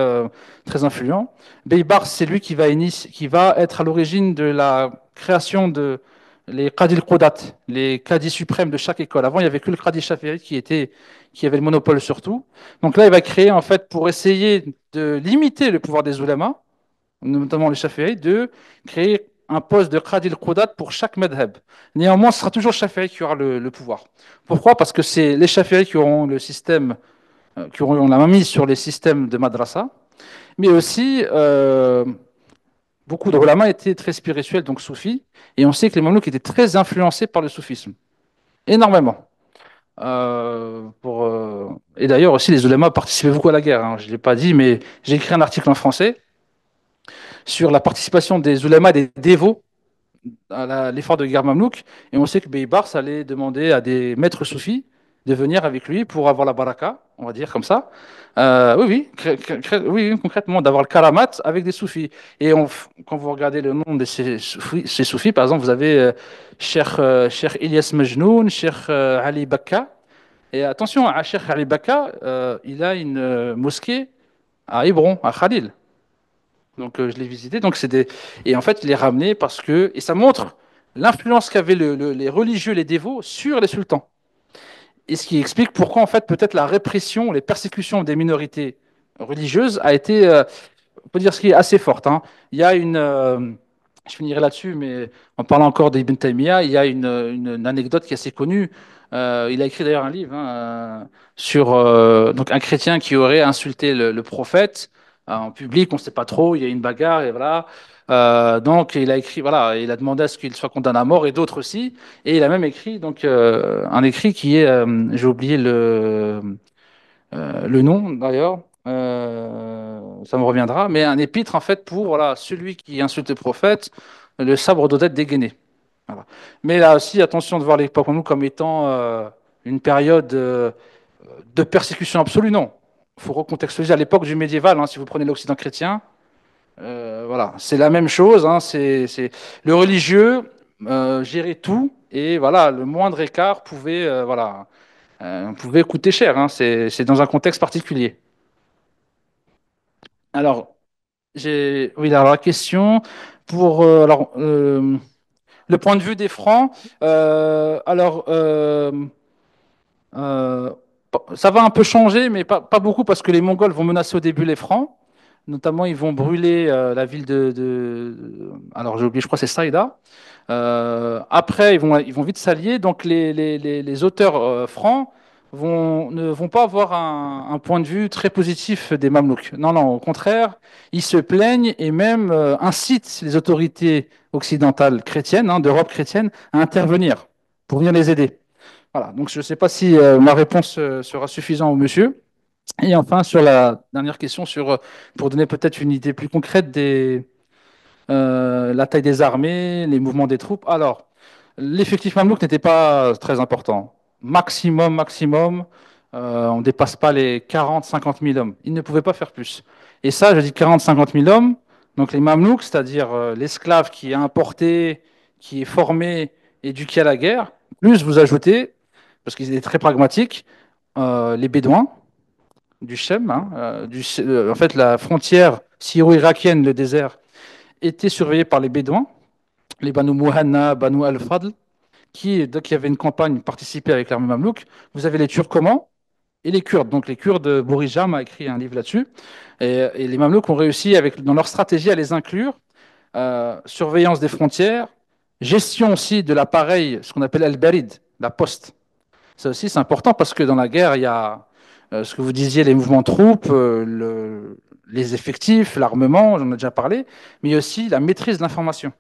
influents. Beybar, c'est lui qui va être à l'origine de la création de les Qadil Qudat, les Qadis suprêmes de chaque école. Avant, il n'y avait que le Qadi Shafi'i qui avait le monopole sur tout. Donc là, il va créer, en fait, pour essayer de limiter le pouvoir des oulémas, notamment les Shafi'i, de créer un poste de Qadi al-Qudat pour chaque madhab. Néanmoins, ce sera toujours Shafi'i qui aura le pouvoir. Pourquoi? Parce que c'est les Shafi'i qui auront le système, qui auront la main mise sur les systèmes de madrasa, mais aussi beaucoup de ulama étaient très spirituels, donc soufis, et on sait que les Mamelouks étaient très influencés par le soufisme, énormément. Et d'ailleurs aussi les ulémas participaient beaucoup à la guerre, hein. Je ne l'ai pas dit, mais j'ai écrit un article en français sur la participation des ulémas, des dévots à l'effort de guerre mamelouk. Et on sait que Beybars allait demander à des maîtres soufis de venir avec lui pour avoir la baraka, on va dire comme ça. Oui, oui, oui, concrètement, d'avoir le karamat avec des soufis. Et quand vous regardez le nom de ces soufis, par exemple, vous avez Cheikh Ilyas Majnoun, Cheikh Ali Bakka. Et attention, à Cheikh Ali Bakka, il a une mosquée à Hébron, à Khalil. Donc je l'ai visité. Et en fait, il est ramené parce que et ça montre l'influence qu'avaient les religieux, les dévots sur les sultans. Et ce qui explique pourquoi en fait peut-être la répression, les persécutions des minorités religieuses a été, on peut dire ce qui est assez forte, hein. Il y a je finirai là-dessus, mais en parlant encore d'Ibn Taymiyyah, il y a une anecdote qui est assez connue. Il a écrit d'ailleurs un livre, hein, sur donc un chrétien qui aurait insulté le prophète en public, on ne sait pas trop, il y a eu une bagarre et voilà. Donc il a écrit, voilà, il a demandé à ce qu'il soit condamné à mort et d'autres aussi. Et il a même écrit donc un écrit qui est, j'ai oublié le nom d'ailleurs, ça me reviendra, mais un épître en fait pour voilà, celui qui insulte le prophète, le sabre doit être dégainé. Voilà. Mais là aussi, attention de voir l'époque nous comme étant une période de persécution absolue, non. Il faut recontextualiser à l'époque du médiéval, hein, si vous prenez l'Occident chrétien, voilà, c'est la même chose, hein, le religieux gérait tout, et voilà, le moindre écart pouvait coûter cher, hein, c'est dans un contexte particulier. Alors, oui, alors la question pour le point de vue des Francs. Alors, euh, ça va un peu changer, mais pas beaucoup parce que les Mongols vont menacer au début les Francs. Notamment, ils vont brûler la ville alors j'ai oublié, je crois que c'est Saïda. Après, ils vont vite s'allier. Donc, les auteurs francs ne vont pas avoir un point de vue très positif des Mamelouks. Non, non, au contraire, ils se plaignent et même incitent les autorités occidentales chrétiennes, hein, d'Europe chrétienne, à intervenir pour venir les aider. Voilà, donc je ne sais pas si ma réponse sera suffisante au monsieur. Et enfin, sur la dernière question, pour donner peut-être une idée plus concrète la taille des armées, les mouvements des troupes. Alors, l'effectif mamelouk n'était pas très important. Maximum, on ne dépasse pas les 40-50 000 hommes. Ils ne pouvaient pas faire plus. Et ça, je dis 40-50 000 hommes, donc les mamelouks, c'est-à-dire l'esclave qui est importé, qui est formé, éduqué à la guerre, plus vous ajoutez, parce qu'ils étaient très pragmatiques, les bédouins du Chem, hein, en fait la frontière syro-irakienne, le désert, était surveillée par les bédouins, les Banu Muhanna, Banu al-Fadl, qui, dès qu'il y avait une campagne, participaient avec l'armée mamelouk. Vous avez les Turcomans et les Kurdes. Donc les Kurdes, Boris Jam a écrit un livre là-dessus. Et les Mamelouks ont réussi, dans leur stratégie, à les inclure. Surveillance des frontières, gestion aussi de l'appareil, ce qu'on appelle al-Barid, la poste. Ça aussi, c'est important parce que dans la guerre, il y a ce que vous disiez, les mouvements de troupes, les effectifs, l'armement, j'en ai déjà parlé, mais il y a aussi la maîtrise de l'information.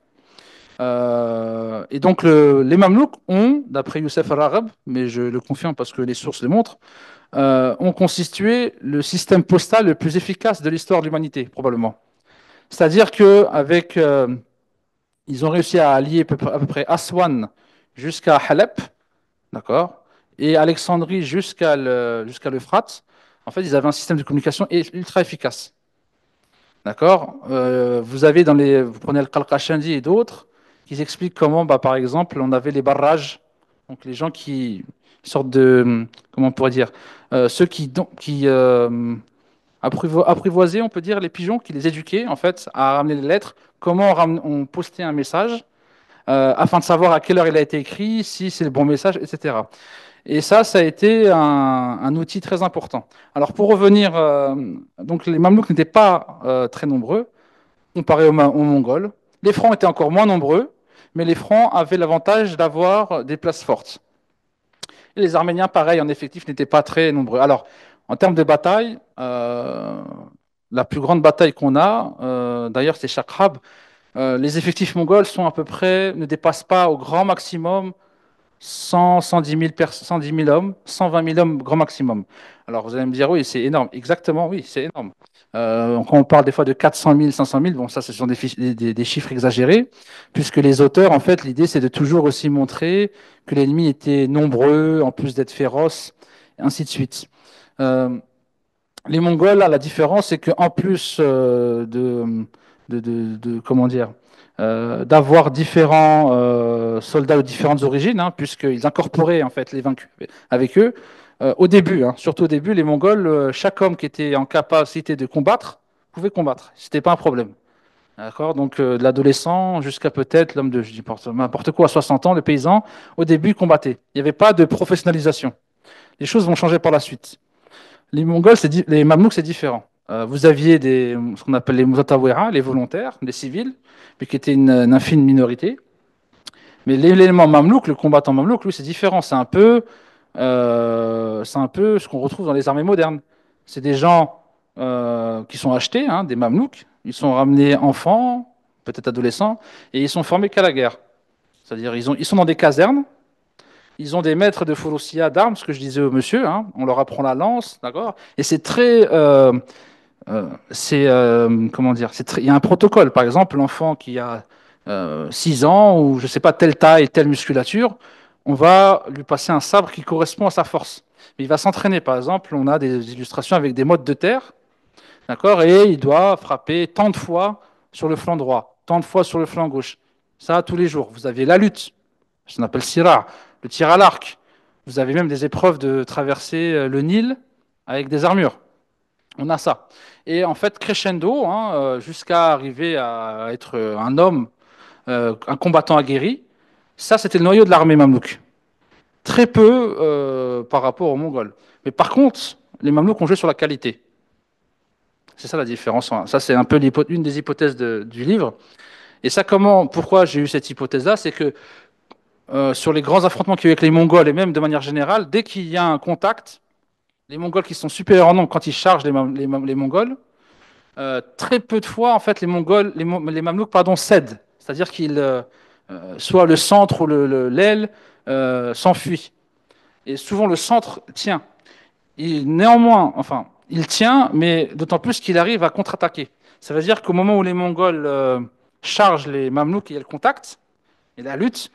Et donc, les Mamelouks ont, d'après Youssef al-Arab, mais je le confirme parce que les sources le montrent, ont constitué le système postal le plus efficace de l'histoire de l'humanité, probablement. C'est-à-dire qu'avec ils ont réussi à allier à peu près Aswan jusqu'à Halep, d'accord, et Alexandrie jusqu'à l'Euphrate. En fait, ils avaient un système de communication ultra efficace. D'accord. Vous avez vous prenez le Qalqashandi et d'autres qui expliquent comment, bah, par exemple, on avait les barrages, donc les gens qui sortent de, comment on pourrait dire, ceux qui apprivoisaient, on peut dire, les pigeons, qui les éduquaient en fait à ramener les lettres, comment on postait un message afin de savoir à quelle heure il a été écrit, si c'est le bon message, etc. Et ça a été un outil très important. Alors pour revenir, donc les Mamelouks n'étaient pas très nombreux comparé aux Mongols. Les Francs étaient encore moins nombreux, mais les Francs avaient l'avantage d'avoir des places fortes. Et les Arméniens, pareil, en effectif, n'étaient pas très nombreux. Alors, en termes de bataille, la plus grande bataille qu'on a, d'ailleurs, c'est Chakrab. Les effectifs mongols sont à peu près, ne dépassent pas au grand maximum 100, 110 000 hommes, 120 000 hommes grand maximum. Alors vous allez me dire, oui, c'est énorme. Exactement, oui, c'est énorme. Quand on parle des fois de 400 000, 500 000, bon, ça, ce sont des chiffres exagérés, puisque les auteurs, en fait, l'idée, c'est de toujours aussi montrer que l'ennemi était nombreux, en plus d'être féroce, et ainsi de suite. Euh, les Mongols, là, la différence, c'est qu'en plus comment dire, d'avoir différents soldats de différentes origines, hein, puisqu'ils incorporaient en fait les vaincus avec eux. Au début, hein, surtout au début, les Mongols, chaque homme qui était en capacité de combattre pouvait combattre. C'était pas un problème. D'accord. Donc de l'adolescent jusqu'à peut-être l'homme de, je dis n'importe quoi, 60 ans, le paysan, au début combattait. Il n'y avait pas de professionnalisation. Les choses vont changer par la suite. Les Mongols, les Mamelouks, c'est différent. Vous aviez ce qu'on appelle les Muzatawera, les volontaires, les civils, mais qui étaient une infime minorité. Mais l'élément Mamelouk, le combattant Mamelouk, lui, c'est différent. C'est un peu ce qu'on retrouve dans les armées modernes. C'est des gens qui sont achetés, hein, des Mamelouks. Ils sont ramenés enfants, peut-être adolescents, et ils sont formés qu'à la guerre. C'est-à-dire, ils sont dans des casernes. Ils ont des maîtres de Fouroussia d'armes, ce que je disais au monsieur, hein, on leur apprend la lance, d'accord. Et c'est très, comment dire, il y a un protocole. Par exemple, l'enfant qui a 6 ans ou je sais pas telle taille, telle musculature, on va lui passer un sabre qui correspond à sa force. Mais il va s'entraîner. Par exemple, on a des illustrations avec des mottes de terre, d'accord, et il doit frapper tant de fois sur le flanc droit, tant de fois sur le flanc gauche. Ça, tous les jours. Vous avez la lutte, ce qu'on appelle Syrah, le tir à l'arc. Vous avez même des épreuves de traverser le Nil avec des armures. On a ça. Et en fait, crescendo, hein, jusqu'à arriver à être un homme, un combattant aguerri, ça, c'était le noyau de l'armée mamelouk. Très peu par rapport aux Mongols. Mais par contre, les Mamelouks ont joué sur la qualité. C'est ça la différence, hein. Ça, c'est un peu une des hypothèses du livre. Et ça, pourquoi j'ai eu cette hypothèse-là, c'est que sur les grands affrontements qu'il y a eu avec les Mongols et même de manière générale, dès qu'il y a un contact, les Mongols qui sont supérieurs en nombre quand ils chargent les Mongols, très peu de fois, en fait, les Mamelouks, pardon, cèdent. C'est-à-dire qu'ils, soit le centre ou l'aile s'enfuit. Et souvent, le centre tient. Néanmoins, enfin, il tient, mais d'autant plus qu'il arrive à contre-attaquer. Ça veut dire qu'au moment où les Mongols chargent les Mamelouks et il y a le contact et la lutte,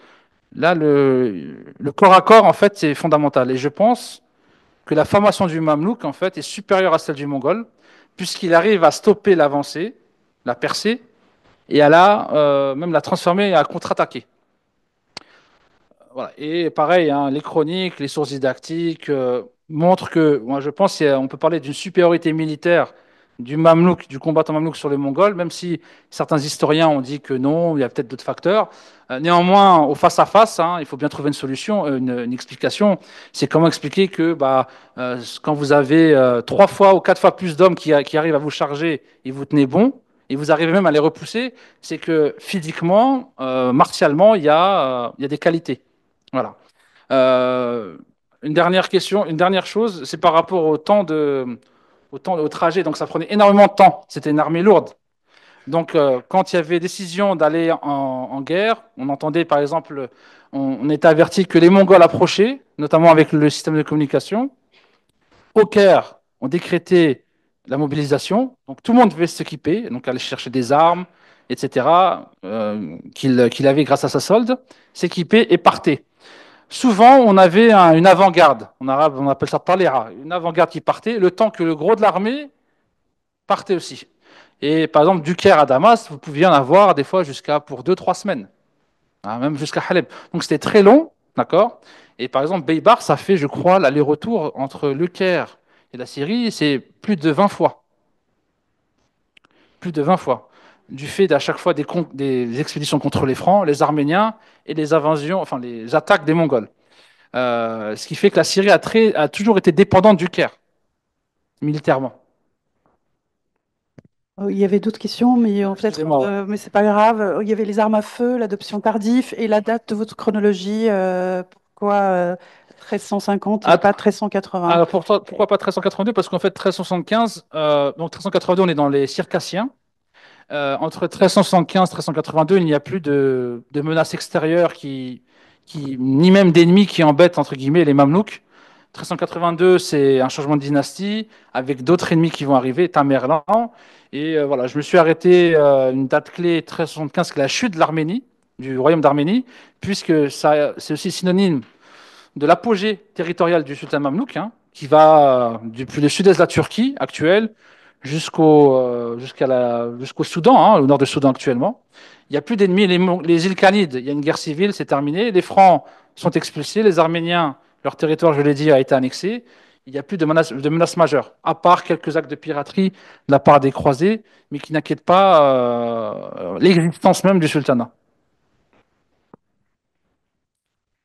là, le corps à corps, en fait, c'est fondamental. Et je pense que la formation du Mamelouk, en fait, est supérieure à celle du Mongol, puisqu'il arrive à stopper l'avancée, la percée, et même la transformer et à contre-attaquer. Voilà. Et pareil, hein, les chroniques, les sources didactiques montrent que, moi je pense qu'on peut parler d'une supériorité militaire du Mamelouk, du combattant Mamelouk sur les Mongols, même si certains historiens ont dit que non, il y a peut-être d'autres facteurs. Néanmoins, au face-à-face, hein, il faut bien trouver une solution, une explication. C'est comment expliquer que quand vous avez 3 fois ou 4 fois plus d'hommes qui arrivent à vous charger et vous tenez bon, et vous arrivez même à les repousser, c'est que physiquement, martialement, il y a des qualités. Voilà. Euh, une dernière question, une dernière chose, c'est par rapport au trajet. Donc, ça prenait énormément de temps. C'était une armée lourde. Donc, quand il y avait décision d'aller en guerre, on entendait, par exemple, on était averti que les Mongols approchaient, notamment avec le système de communication. Au Caire, on décrétait la mobilisation. Donc, tout le monde devait s'équiper, donc aller chercher des armes, etc., qu'il avait grâce à sa solde, s'équiper et partait. Souvent, on avait une avant-garde. En arabe, on appelle ça taléa. Une avant-garde qui partait, le temps que le gros de l'armée partait aussi. Et par exemple, du Caire à Damas, vous pouviez en avoir des fois jusqu'à pour 2, 3 semaines, hein, même jusqu'à Haleb. Donc c'était très long, d'accord. Et par exemple, Beybar, ça fait, je crois, l'aller-retour entre le Caire et la Syrie, c'est plus de 20 fois. Plus de 20 fois. Du fait d'à chaque fois des expéditions contre les Francs, les Arméniens et les invasions, enfin les attaques des Mongols. Ce qui fait que la Syrie a toujours été dépendante du Caire, militairement. Il y avait d'autres questions, mais peut-être, Excusez-moi. mais c'est pas grave. Il y avait les armes à feu, l'adoption tardive et la date de votre chronologie. Pourquoi 1350 et Ah, pas 1380? alors pourquoi pas 1382? Parce qu'en fait, 1375, donc 1382, on est dans les Circassiens. Entre 1375 et 1382, il n'y a plus de menaces extérieures ni même d'ennemis qui embêtent, entre guillemets, les Mamelouks. 1382, c'est un changement de dynastie avec d'autres ennemis qui vont arriver, Tamerlan. Et voilà, je me suis arrêté une date clé 1375, qui est la chute de l'Arménie, du royaume d'Arménie, puisque c'est aussi synonyme de l'apogée territoriale du sultan mamelouk, hein, qui va depuis le sud-est de la Turquie actuelle jusqu'au Soudan, hein, au nord du Soudan actuellement. Il n'y a plus d'ennemis. Les îles Khanides, il y a une guerre civile, c'est terminé. Les Francs sont expulsés. Les Arméniens, leur territoire, je l'ai dit, a été annexé. Il n'y a plus de menaces majeures, à part quelques actes de piraterie de la part des croisés, mais qui n'inquiètent pas l'existence même du sultanat.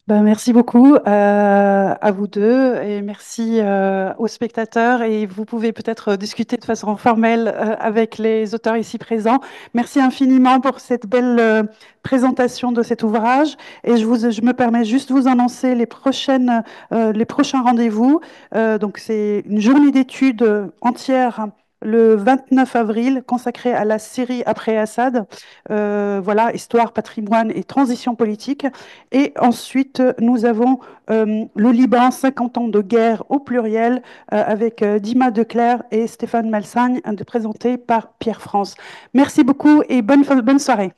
Ben, merci beaucoup à vous deux et merci aux spectateurs. Et vous pouvez peut-être discuter de façon formelle avec les auteurs ici présents. Merci infiniment pour cette belle présentation de cet ouvrage. Et je me permets juste de vous annoncer les prochains rendez-vous. Donc, c'est une journée d'études entière le 29 avril, consacrée à la Syrie après Assad. Voilà, histoire, patrimoine et transition politique. Et ensuite, nous avons le Liban, 50 ans de guerre au pluriel, avec Dima Declercq et Stéphane Malsagne, présenté par Pierre France. Merci beaucoup et bonne soirée.